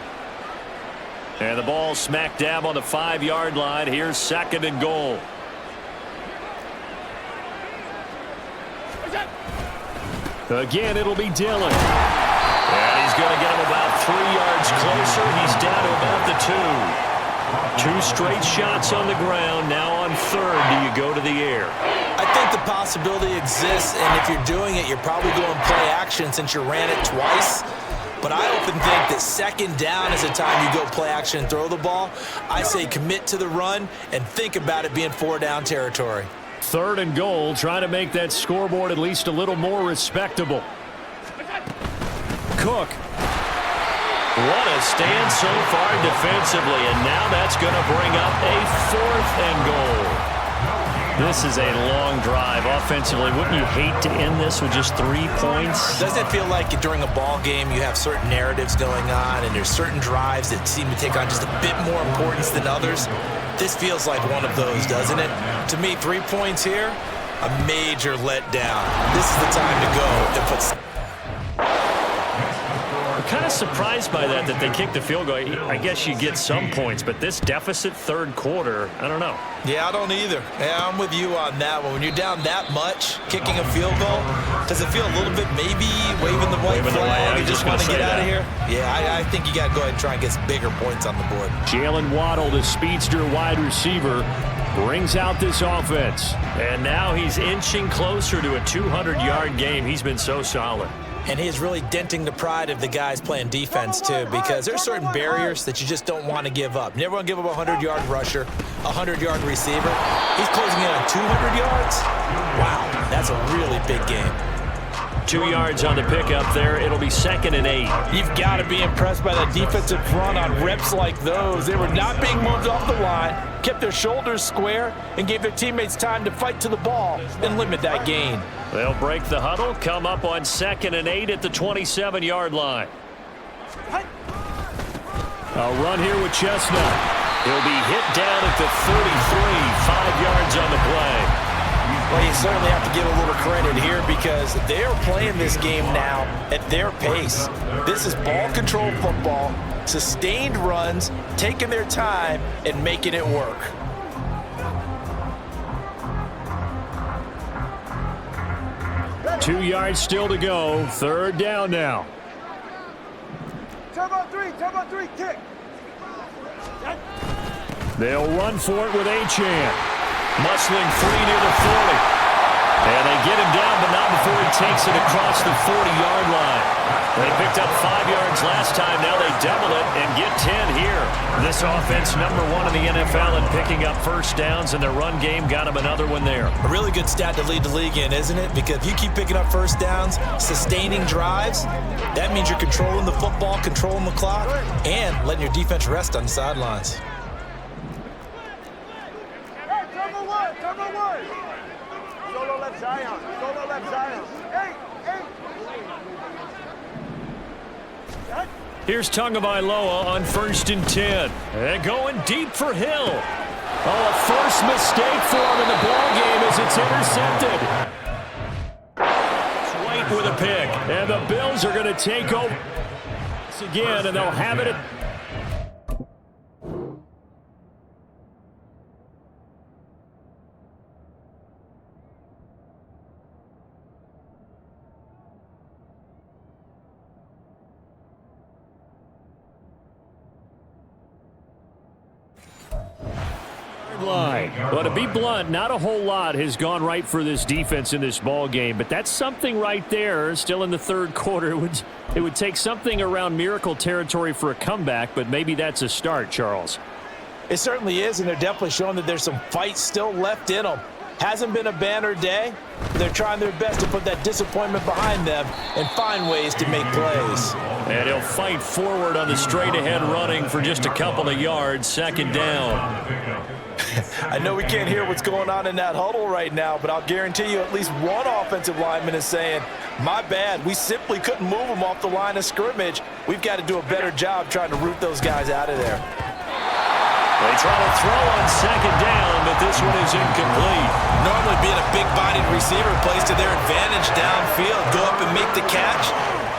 And the ball smack dab on the 5-yard line. Here's 2nd and goal. Again, it'll be Dillon. And he's going to get him about 3 yards closer. He's down to about the 2. 2 straight shots on the ground. Now on 3rd, do you go to the air? I think the possibility exists, and if you're doing it, you're probably going play action since you ran it twice. But I often think that 2nd down is the time you go play action and throw the ball. I say commit to the run and think about it being 4-down territory. 3rd and goal, trying to make that scoreboard at least a little more respectable. Cook. What a stand so far defensively, and now that's going to bring up a 4th and goal. This is a long drive offensively. Wouldn't you hate to end this with just 3 points? Doesn't it feel like during a ball game you have certain narratives going on and there's certain drives that seem to take on just a bit more importance than others? This feels like one of those, doesn't it? To me, 3 points here, a major letdown. This is the time to go and put... I'm kind of surprised by that they kicked the field goal. I guess you get some points, but this deficit 3rd quarter, I don't know. Yeah, I don't either. Yeah, I'm with you on that one. When you're down that much, kicking a field goal, does it feel a little bit maybe waving the white flag? You just want to get out of here? Yeah, I think you got to go ahead and try and get some bigger points on the board. Jalen Waddle, the speedster wide receiver, brings out this offense. And now he's inching closer to a 200-yard game. He's been so solid. And he is really denting the pride of the guys playing defense, too, because there's certain barriers that you just don't want to give up. You never want to give up a 100-yard rusher, a 100-yard receiver. He's closing in on 200 yards. Wow, that's a really big game. 2 yards on the pickup there. It'll be 2nd and 8. You've got to be impressed by that defensive front on reps like those. They were not being moved off the line, kept their shoulders square, and gave their teammates time to fight to the ball and limit that gain. They'll break the huddle, come up on 2nd and 8 at the 27-yard line. A run here with Chestnut. He'll be hit down at the 33, 5 yards on the play. Well, you certainly have to give a little credit here because they're playing this game now at their pace. This is ball control football, sustained runs, taking their time and making it work. Two yards still to go. 3rd down now. Turbo 3, kick. They'll run for it with Achane. Muscling free near the 40. And they get him down, but not before he takes it across the 40-yard line. They picked up 5 yards last time. Now they double it and get 10 here. This offense, number 1 in the NFL in picking up first downs, and their run game got him another one there. A really good stat to lead the league in, isn't it? Because if you keep picking up first downs, sustaining drives, that means you're controlling the football, controlling the clock, and letting your defense rest on the sidelines. Hey, cover one, cover one. Solo left Zion, solo left Zion. Hey. Here's Tagovailoa on 1st and 10. And going deep for Hill. Oh, a first mistake for him in the ball game as it's intercepted. White with a pick. And the Bills are going to take over again, and they'll have it. Line. Well, to be blunt, not a whole lot has gone right for this defense in this ball game, but that's something right there. Still in the third quarter, it would take something around miracle territory for a comeback, but maybe that's a start, Charles. It certainly is, and they're definitely showing that there's some fight still left in them. Hasn't been a banner day. They're trying their best to put that disappointment behind them and find ways to make plays. And he'll fight forward on the straight-ahead running for just a couple of yards, 2nd down. I know we can't hear what's going on in that huddle right now, but I'll guarantee you at least one offensive lineman is saying, my bad, we simply couldn't move them off the line of scrimmage. We've got to do a better job trying to root those guys out of there. They try to throw on 2nd down, but this one is incomplete. Normally being a big-bodied receiver plays to their advantage downfield. Go up and make the catch,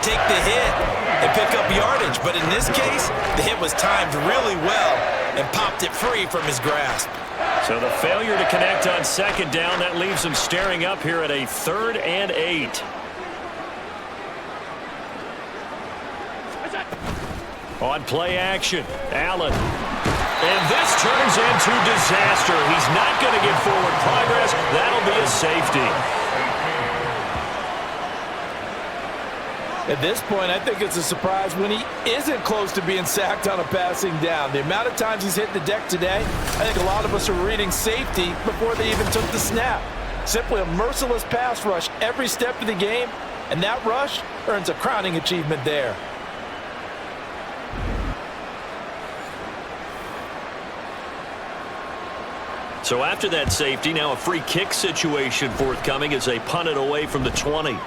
take the hit, and pick up yardage. But in this case, the hit was timed really well and popped it free from his grasp. So the failure to connect on 2nd down, that leaves them staring up here at a 3rd and 8. On play action, Allen. And this turns into disaster. He's not going to get forward progress. That'll be a safety. At this point, I think it's a surprise when he isn't close to being sacked on a passing down. The amount of times he's hit the deck today, I think a lot of us are reading safety before they even took the snap. Simply a merciless pass rush every step of the game, and that rush earns a crowning achievement there. So after that safety, now a free kick situation forthcoming as they punt it away from the 20.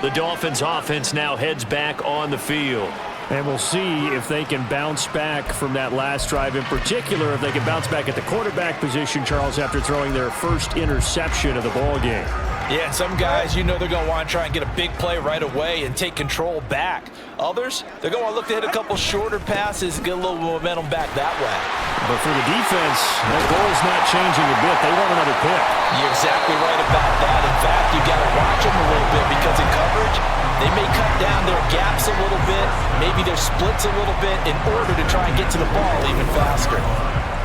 The Dolphins offense now heads back on the field. And we'll see if they can bounce back from that last drive, in particular if they can bounce back at the quarterback position, Charles, after throwing their first interception of the ball game. Yeah, and some guys, you know they're going to want to try and get a big play right away and take control back. Others, they're going to look to hit a couple shorter passes and get a little momentum back that way. But for the defense, that goal is not changing a bit. They want another pick. You're exactly right about that. In fact, you've got to watch them a little bit because in coverage, they may cut down their gaps a little bit, maybe their splits a little bit in order to try and get to the ball even faster.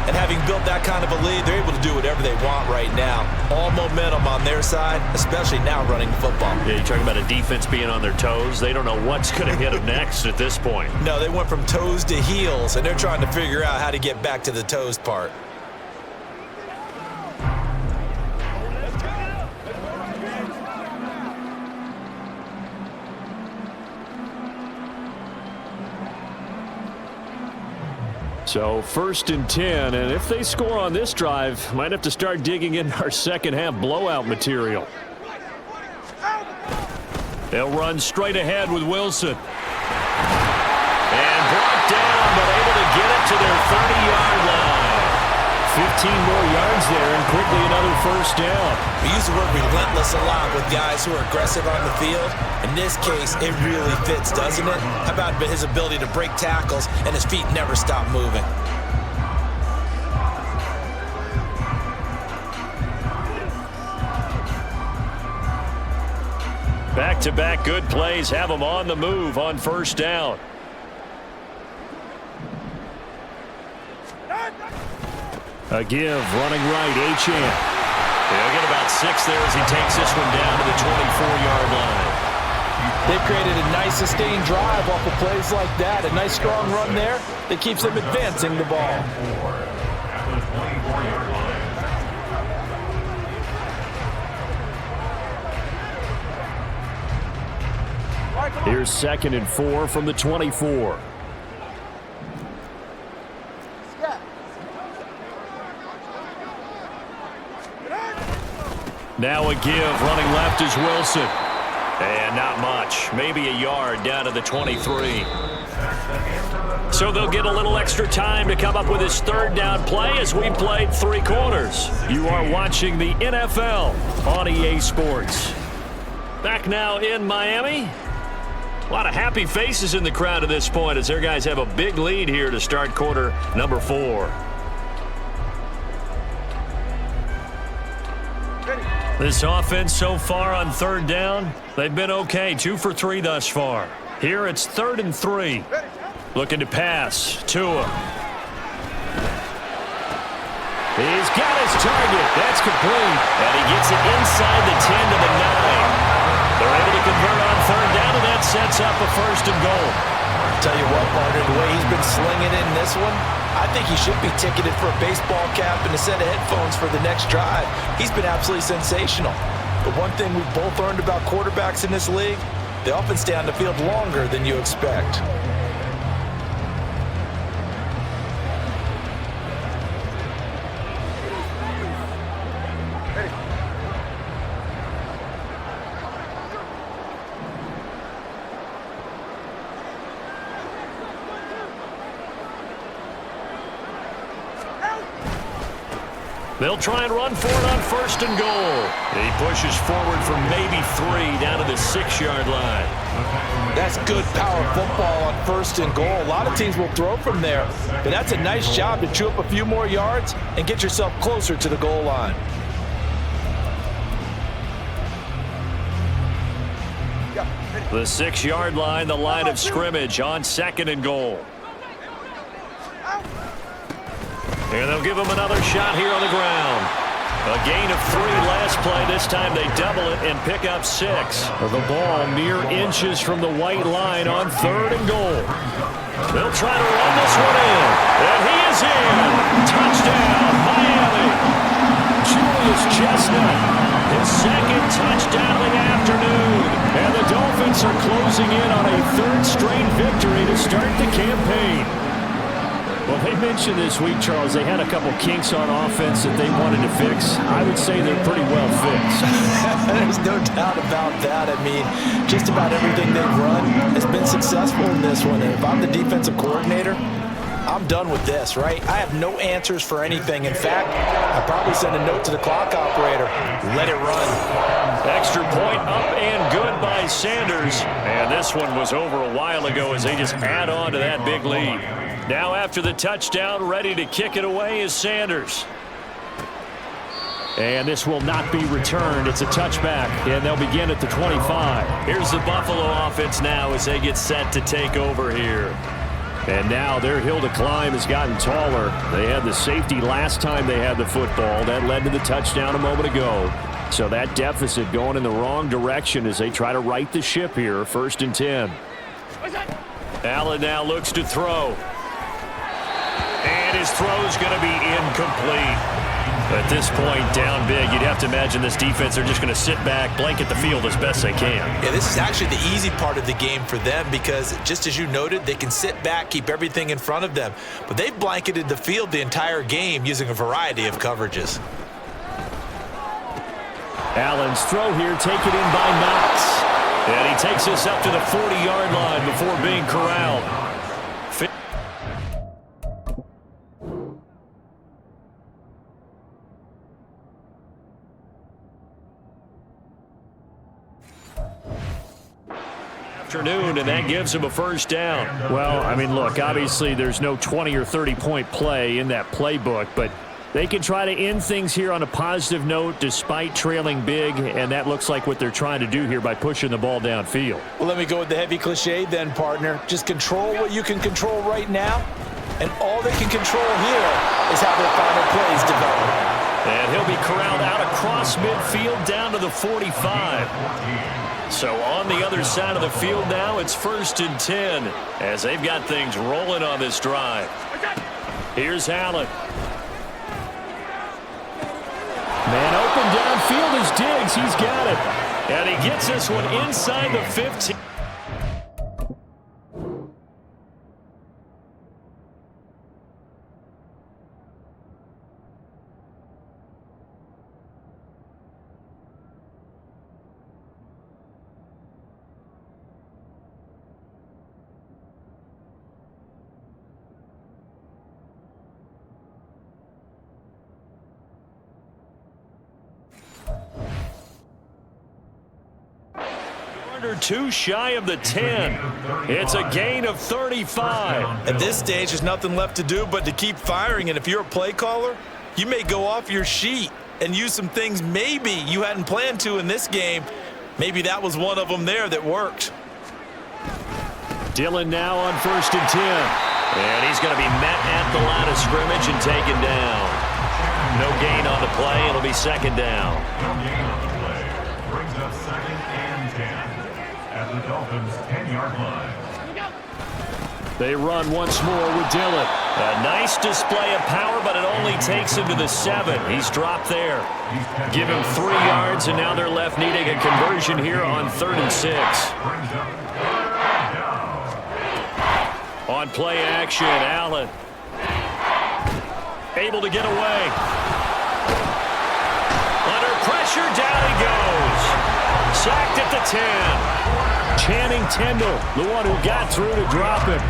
And having built that kind of a lead, they're able to do whatever they want right now. All momentum on their side, especially now running the football. Yeah, you're talking about a defense being on their toes. They don't know what's going to hit them next at this point. No, they went from toes to heels, and they're trying to figure out how to get back to the toes part. So 1st and 10, and if they score on this drive, might have to start digging in our second half blowout material. They'll run straight ahead with Wilson. And brought down, but able to get it to their 30-yard line. 15 more yards there, and quickly another first down. We use the word relentless a lot with guys who are aggressive on the field. In this case, it really fits, doesn't it? How about his ability to break tackles and his feet never stop moving? Back-to-back good plays have them on the move on first down. A give, running right, Achane. He'll get about 6 there as he takes this one down to the 24-yard line. They've created a nice sustained drive off of plays like that. A nice strong run there that keeps them advancing the ball. At the 24-yard line. Here's 2nd and 4 from the 24. Now a give, running left is Wilson. And not much, maybe a yard down to the 23. So they'll get a little extra time to come up with his 3rd down play as we played 3 quarters. You are watching the NFL on EA Sports. Back now in Miami. A lot of happy faces in the crowd at this point as their guys have a big lead here to start quarter number 4. This offense so far on 3rd down, they've been okay. 2 for 3 thus far. Here it's 3rd and 3. Looking to pass. Tua. He's got his target. That's complete. And he gets it inside the 10 to the 9. They're able to convert on 3rd down, and that sets up a 1st and goal. Tell you what, partner, the way he's been slinging in this one, I think he should be ticketed for a baseball cap and a set of headphones for the next drive. He's been absolutely sensational. But one thing we've both learned about quarterbacks in this league, they often stay on the field longer than you expect. They'll try and run for it on 1st and goal. He pushes forward for maybe 3 down to the 6-yard line. That's good power football on 1st and goal. A lot of teams will throw from there, but that's a nice job to chew up a few more yards and get yourself closer to the goal line. The 6-yard line, the line of scrimmage on 2nd and goal. And they'll give him another shot here on the ground. A gain of 3 last play. This time they double it and pick up 6. The ball mere inches from the white line on 3rd and goal. They'll try to run this one in. And he is in. Touchdown, Miami. Julius Chestnut, his 2nd touchdown of the afternoon. And the Dolphins are closing in on a 3rd straight victory to start the campaign. Well, they mentioned this week, Charles, they had a couple kinks on offense that they wanted to fix. I would say they're pretty well fixed. There's no doubt about that. I mean, just about everything they've run has been successful in this one. And if I'm the defensive coordinator, I'm done with this, right? I have no answers for anything. In fact, I'd probably send a note to the clock operator. Let it run. Extra point up and good by Sanders. And this one was over a while ago as they just add on to that big lead. Now after the touchdown, ready to kick it away is Sanders. And this will not be returned. It's a touchback, and they'll begin at the 25. Here's the Buffalo offense now as they get set to take over here. And now their hill to climb has gotten taller. They had the safety last time they had the football. That led to the touchdown a moment ago. So that deficit going in the wrong direction as they try to right the ship here. 1st and 10. Allen now looks to throw. And his throw's going to be incomplete. At this point, down big, you'd have to imagine this defense, they're just going to sit back, blanket the field as best they can. Yeah, this is actually the easy part of the game for them because, just as you noted, they can sit back, keep everything in front of them. But they've blanketed the field the entire game using a variety of coverages. Allen's throw here taken in by Knox. And he takes this up to the 40-yard line before being corralled. Afternoon, and that gives him a 1st down. Well, I mean, look, obviously there's no 20 or 30-point play in that playbook, but they can try to end things here on a positive note despite trailing big, and that looks like what they're trying to do here by pushing the ball downfield. Well, let me go with the heavy cliche then, partner. Just control what you can control right now and all they can control here is how their final plays develop. And he'll be corralled out across midfield down to the 45. So on the other side of the field now, it's 1st and 10 as they've got things rolling on this drive. Here's Allen. Man open downfield is Diggs. He's got it. And he gets this one inside the 15. Two shy of the 10. It's a gain of 35. At this stage, there's nothing left to do but to keep firing. And if you're a play caller, you may go off your sheet and use some things maybe you hadn't planned to in this game. Maybe that was one of them there that worked. Dillon now on 1st and 10. And he's going to be met at the line of scrimmage and taken down. No gain on the play. It'll be 2nd down. No gain on the play. Brings up 2nd and 10 at the Dolphins' 10-yard line. They run once more with Dillon. A nice display of power, but it only takes him to the 7. He's dropped there. Give him 3 yards, and now they're left needing a conversion here on 3rd and 6. On play action, Allen. Able to get away. Under pressure, down he goes. Sacked at the 10. Channing Tindall, the one who got through to drop him.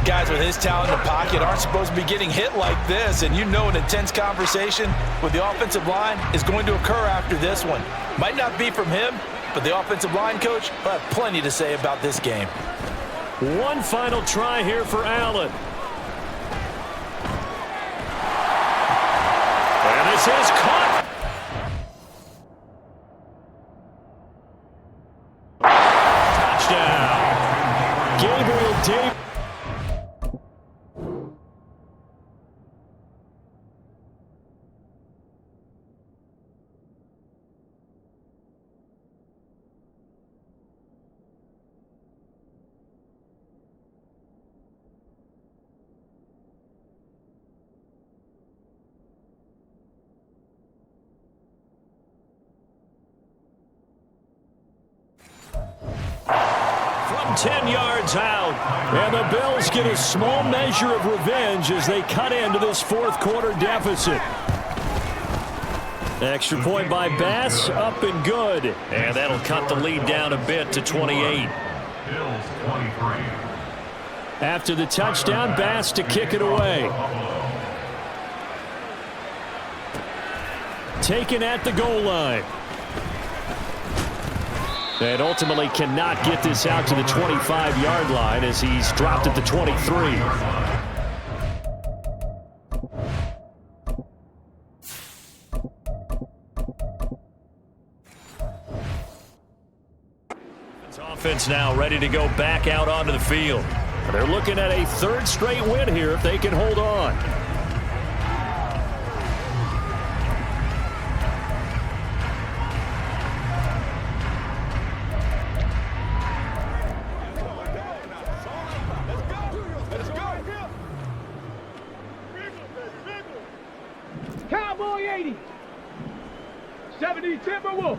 Guys with his talent in the pocket aren't supposed to be getting hit like this, and you know an intense conversation with the offensive line is going to occur after this one. Might not be from him, but the offensive line coach will have plenty to say about this game. One final try here for Allen. And this is caught. Touchdown. Gabriel Davis. From 10 yards out, and the Bills get a small measure of revenge as they cut into this 4th quarter deficit. Extra point by Bass, up and good, and that'll cut the lead down a bit to 28. Bills 23. After the touchdown, Bass to kick it away. Taken at the goal line. And ultimately cannot get this out to the 25-yard line as he's dropped at the 23. Offense now ready to go back out onto the field. They're looking at a 3rd straight win here if they can hold on. Cowboy 80. 70 Timberwolf.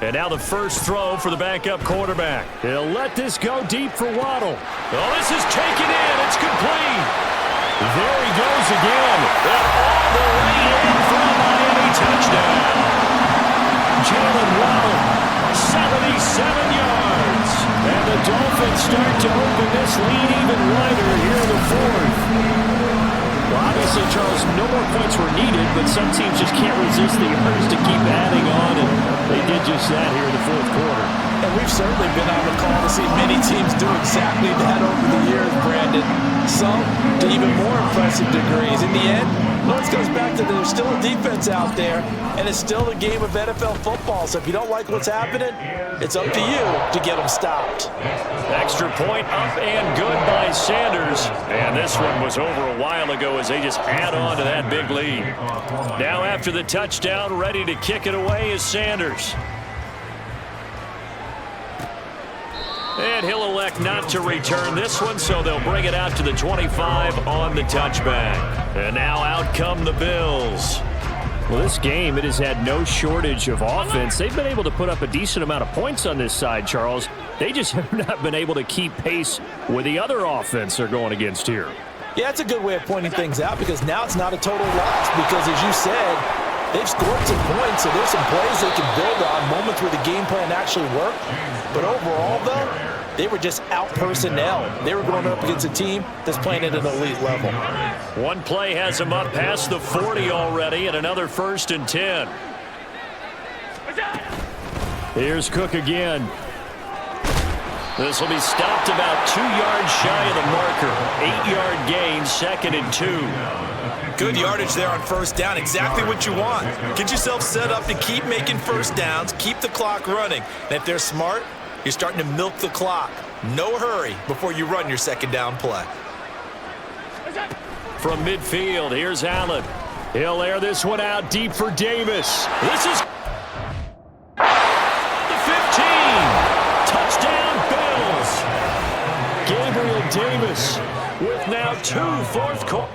And now the first throw for the backup quarterback. He'll let this go deep for Waddle. Oh, this is taken in. It's complete. There he goes again. And all the way in for a Miami touchdown. Jalen Waddle, 77 yards. And the Dolphins start to open this lead even wider here in the 4th. Well, obviously, Charles, no more points were needed, but some teams just can't resist the urge to keep adding on, and they did just that here in the 4th quarter. And we've certainly been on the call to see many teams do exactly that over the years, Brandon. Some to even more impressive degrees. In the end, it always goes back to there's still a defense out there, and it's still a game of NFL football. So if you don't like what's happening, it's up to you to get them stopped. Extra point up and good by Sanders. And this one was over a while ago as they just add on to that big lead. Now after the touchdown, ready to kick it away is Sanders. And he'll elect not to return this one, so they'll bring it out to the 25 on the touchback. And now out come the Bills. Well, this game, it has had no shortage of offense. They've been able to put up a decent amount of points on this side, Charles. They just have not been able to keep pace with the other offense they're going against here. Yeah, that's a good way of pointing things out because now it's not a total loss because, as you said, they've scored some points, so there's some plays they can build on, moments where the game plan actually worked. But overall, though, they were just out-personnel. They were going up against a team that's playing at an elite level. One play has them up past the 40 already, and another 1st and 10. Here's Cook again. This will be stopped about 2 yards shy of the marker. 8-yard gain, 2nd and 2. Good yardage there on 1st down. Exactly what you want. Get yourself set up to keep making 1st downs, keep the clock running. And if they're smart, you're starting to milk the clock. No hurry before you run your 2nd down play. From midfield, here's Allen. He'll air this one out deep for Davis. This is the 15. Touchdown, Bills. Gabriel Davis with now 2 fourth quarter.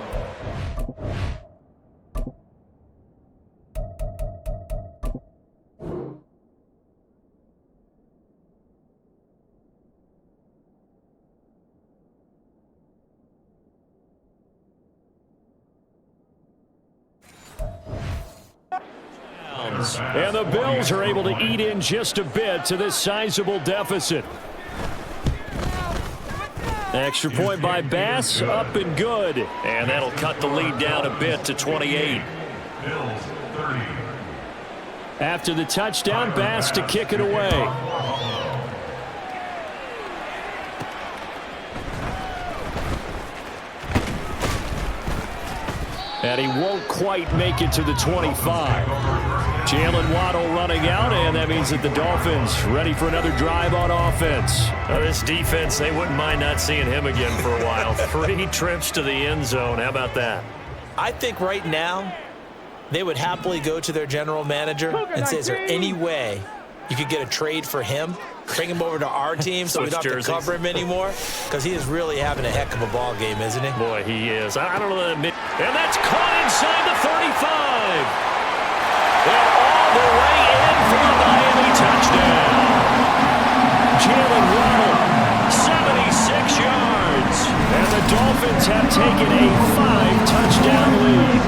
And the Bills are able to eat in just a bit to this sizable deficit. Extra point by Bass, up and good. And that'll cut the lead down a bit to 28. Bills 30. After the touchdown, Bass to kick it away. And he won't quite make it to the 25. Jalen Waddle running out, and that means that the Dolphins ready for another drive on offense. Now this defense, they wouldn't mind not seeing him again for a while. 3 trips to the end zone. How about that? I think right now they would happily go to their general manager and say, is there any way you could get a trade for him? Bring him over to our team so we don't have to cover him anymore? Because he is really having a heck of a ball game, isn't he? Boy, he is. I don't know that. And that's caught inside the 35. And all the way in for the Miami touchdown. Jalen Waddle, 76 yards. And the Dolphins have taken a 5-touchdown lead.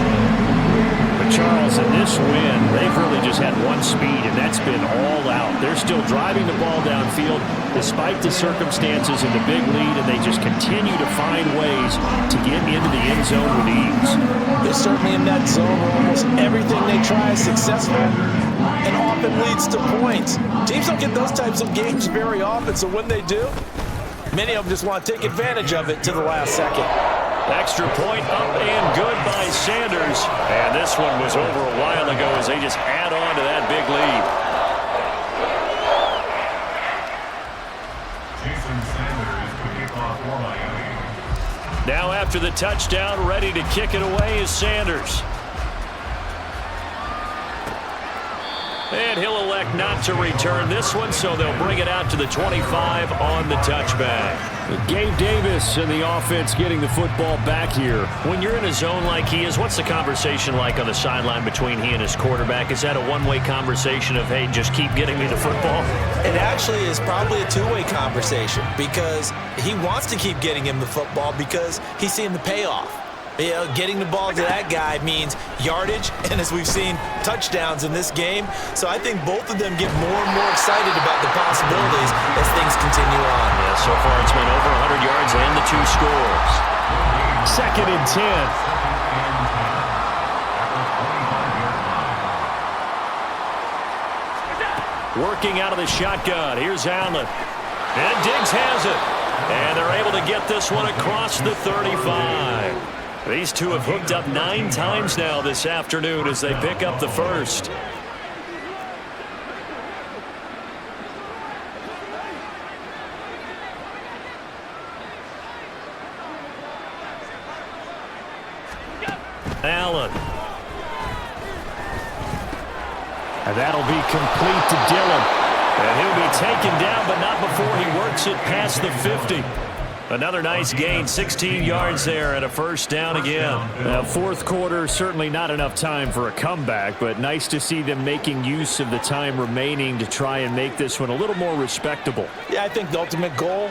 But Charles, in this win, they've really just had one speed, and that's been all out. They're still driving the ball downfield despite the circumstances and the big lead, and they just continue to find ways to get into the end zone with ease. They're certainly in that zone where almost everything they try is successful and often leads to points. Teams don't get those types of games very often, so when they do, many of them just want to take advantage of it to the last second. Extra point up and good by Sanders. And this one was over a while ago as they just add on to that big lead. Jason Sanders to kick off for Miami. Now after the touchdown, ready to kick it away is Sanders. And he'll elect not to return this one, so they'll bring it out to the 25 on the touchback. Gabe Davis and the offense getting the football back here. When you're in a zone like he is, what's the conversation like on the sideline between he and his quarterback? Is that a one-way conversation of, hey, just keep getting me the football? It actually is probably a two-way conversation because he wants to keep getting him the football because he's seeing the payoff. You know, getting the ball to that guy means yardage, and as we've seen, touchdowns in this game. So I think both of them get more and more excited about the possibilities as things continue on. Yeah, so far it's been over 100 yards and the 2 scores. 2nd and 10. Working out of the shotgun. Here's Allen. And Diggs has it. And they're able to get this one across the 35. These two have hooked up 9 times now this afternoon as they pick up the first. Allen. And that'll be complete to Dillon. And he'll be taken down, but not before he works it past the 50. Another nice gain, 16 yards there and a first down again. Now, fourth quarter, certainly not enough time for a comeback, but nice to see them making use of the time remaining to try and make this one a little more respectable. Yeah, I think the ultimate goal,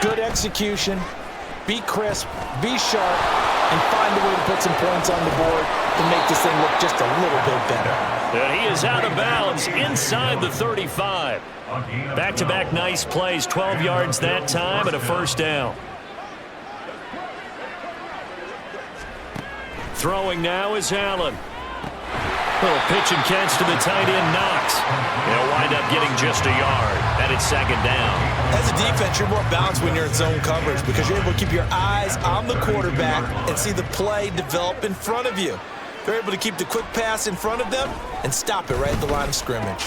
good execution, be crisp, be sharp, and find a way to put some points on the board to make this thing look just a little bit better. And he is out of bounds inside the 35. Back-to-back nice plays, 12 yards that time and a first down. Throwing now is Allen. Little pitch and catch to the tight end, Knox. They'll wind up getting just a yard, and it's second down. As a defense, you're more balanced when you're in zone coverage because you're able to keep your eyes on the quarterback and see the play develop in front of you. They're able to keep the quick pass in front of them and stop it right at the line of scrimmage.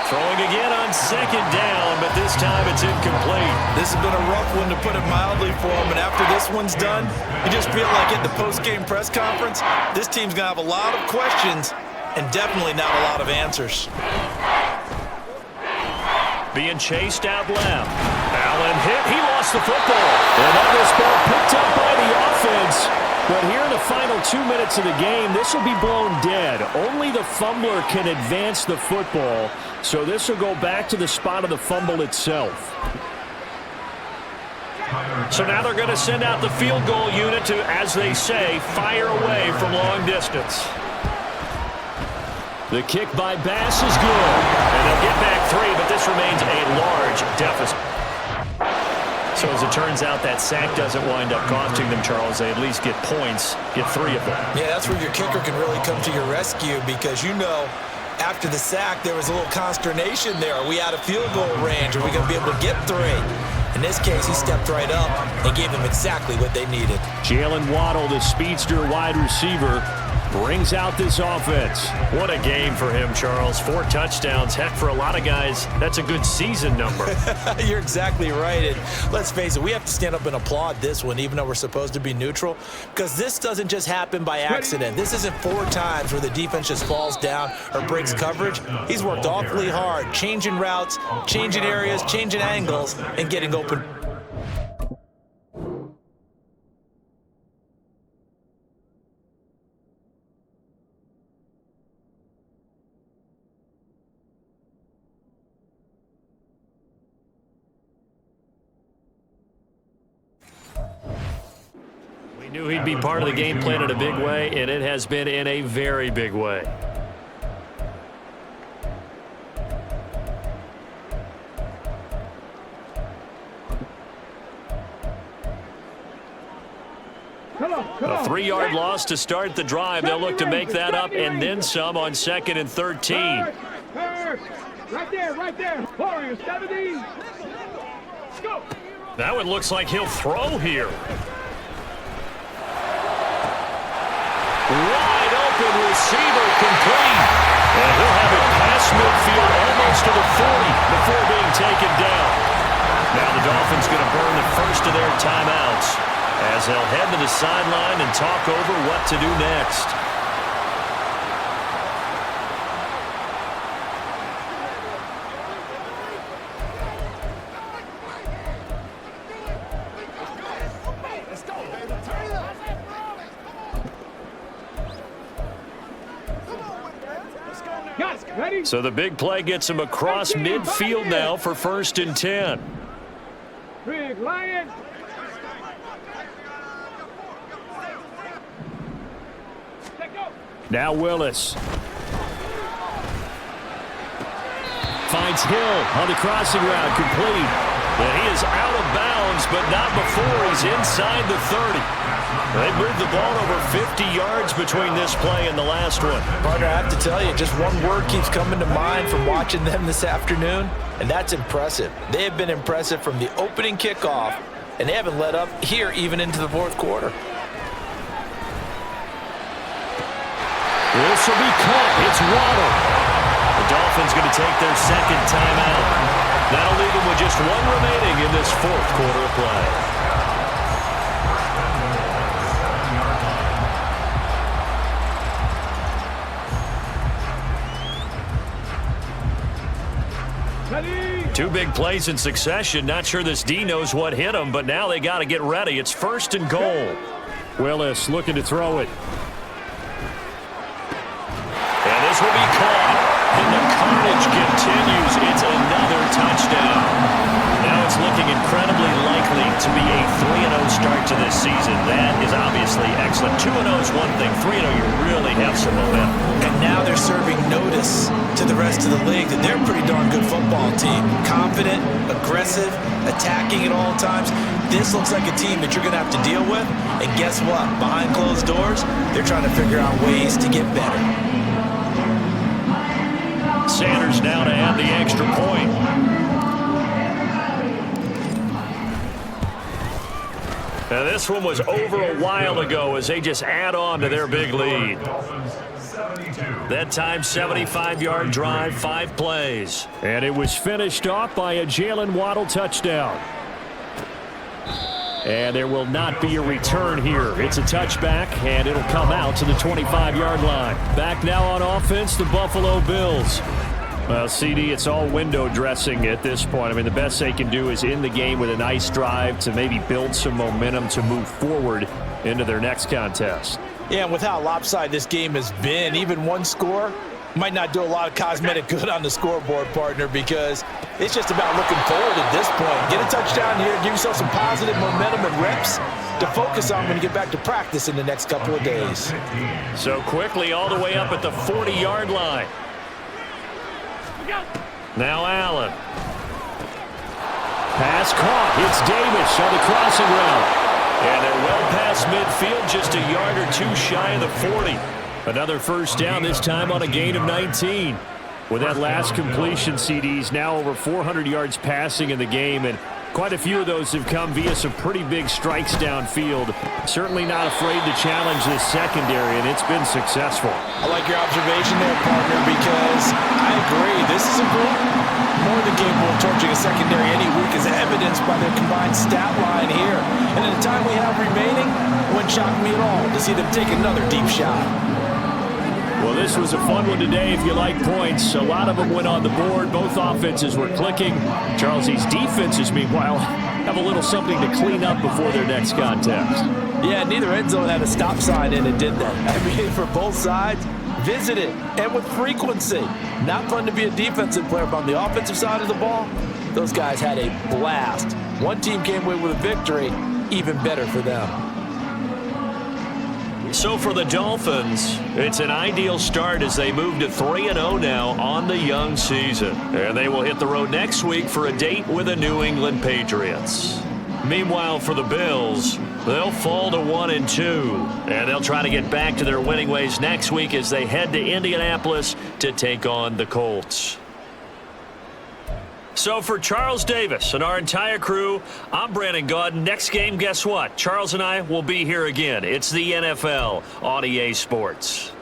Throwing again on second down, but this time it's incomplete. This has been a rough one, to put it mildly, for him, and after this one's done, you just feel like at the post-game press conference, this team's going to have a lot of questions and definitely not a lot of answers. Being chased out left. Allen hit. He lost the football. And now this ball picked up by the offense. But here in the final 2 minutes of the game, this will be blown dead. Only the fumbler can advance the football. So this will go back to the spot of the fumble itself. So now they're going to send out the field goal unit to, as they say, fire away from long distance. The kick by Bass is good. And they'll get back 3, but this remains a large deficit. So as it turns out, that sack doesn't wind up costing them, Charles. They at least get points, get 3 of them. Yeah, that's where your kicker can really come to your rescue because, you know, after the sack, there was a little consternation there. Are we out of field goal range? Are we going to be able to get 3? In this case, he stepped right up and gave them exactly what they needed. Jalen Waddle, the speedster wide receiver, brings out this offense. What a game for him, Charles. 4 touchdowns. Heck, for a lot of guys, that's a good season number. You're exactly right. And let's face it, we have to stand up and applaud this one, even though we're supposed to be neutral, because this doesn't just happen by accident. This isn't 4 times where the defense just falls down or breaks coverage. He's worked awfully hard, changing routes, changing areas, changing angles, and getting open. Knew he'd be part of the game plan in a big way, and it has been in a very big way. A 3-yard loss to start the drive. They'll look to make that up and then some on 2nd and 13. Right there. Warriors, 70. Let's go. That one looks like he'll throw here. Wide open receiver complete. And he'll have it past midfield almost to the 40 before being taken down. Now the Dolphins going to burn the first of their timeouts as they'll head to the sideline and talk over what to do next. So the big play gets him across midfield now for 1st and 10. Big Lion. Now Willis. Finds Hill on the crossing route, complete. And he is out of bounds, but not before he's inside the 30. They moved the ball over 50 yards between this play and the last one. Partner, I have to tell you, just one word keeps coming to mind from watching them this afternoon, and that's impressive. They have been impressive from the opening kickoff, and they haven't let up here even into the fourth quarter. This will be caught. It's Waddle. The Dolphins going to take their second timeout. That'll leave them with just one remaining in this fourth quarter of play. Two big plays in succession. Not sure this D knows what hit him, but now they got to get ready. It's 1st and goal. Willis looking to throw it. And this will be caught. And the carnage continues. It's another touchdown. Now it's looking incredibly likely to be a 3-0 start to this season. That is obviously excellent. 2-0 is one thing. 3-0, you really have some momentum. And now they're serving notice to the rest of the league that they're a pretty darn good football team. Confident, aggressive, attacking at all times. This looks like a team that you're going to have to deal with. And guess what? Behind closed doors, they're trying to figure out ways to get better. Sanders now to add the extra point. Now this one was over a while ago as they just add on to their big lead. That time, 75-yard drive, 5 plays. And it was finished off by a Jalen Waddle touchdown. And there will not be a return here. It's a touchback, and it'll come out to the 25-yard line. Back now on offense, the Buffalo Bills. Well, CD, it's all window dressing at this point. I mean, the best they can do is end the game with a nice drive to maybe build some momentum to move forward into their next contest. Yeah, and with how lopsided this game has been, even one score might not do a lot of cosmetic good on the scoreboard, partner, because it's just about looking forward at this point. Get a touchdown here, give yourself some positive momentum and reps to focus on when you get back to practice in the next couple of days. So quickly all the way up at the 40-yard line. Now Allen. Pass caught. It's Davis on the crossing route. And they're well past midfield, just a yard or two shy of the 40. Another first down, this time on a gain of 19. With that last completion, CDs now over 400 yards passing in the game, and quite a few of those have come via some pretty big strikes downfield. Certainly not afraid to challenge this secondary, and it's been successful. I like your observation there, partner, because I agree. This is important. More than capable of torching a secondary any week is evidenced by their combined stat line here. And in the time we have remaining, it wouldn't shock me at all to see them take another deep shot. Well, this was a fun one today if you like points. A lot of them went on the board. Both offenses were clicking. Charles, these defenses, meanwhile, have a little something to clean up before their next contest. Yeah, neither end zone had a stop sign in it, did they? I mean, for both sides, visit it, and with frequency. Not fun to be a defensive player, but on the offensive side of the ball, those guys had a blast. One team came away with a victory, even better for them. So for the Dolphins, it's an ideal start as they move to 3-0 now on the young season. And they will hit the road next week for a date with the New England Patriots. Meanwhile, for the Bills, they'll fall to 1-2. And they'll try to get back to their winning ways next week as they head to Indianapolis to take on the Colts. So for Charles Davis and our entire crew, I'm Brandon Gaudin. Next game, guess what? Charles and I will be here again. It's the NFL on EA Sports.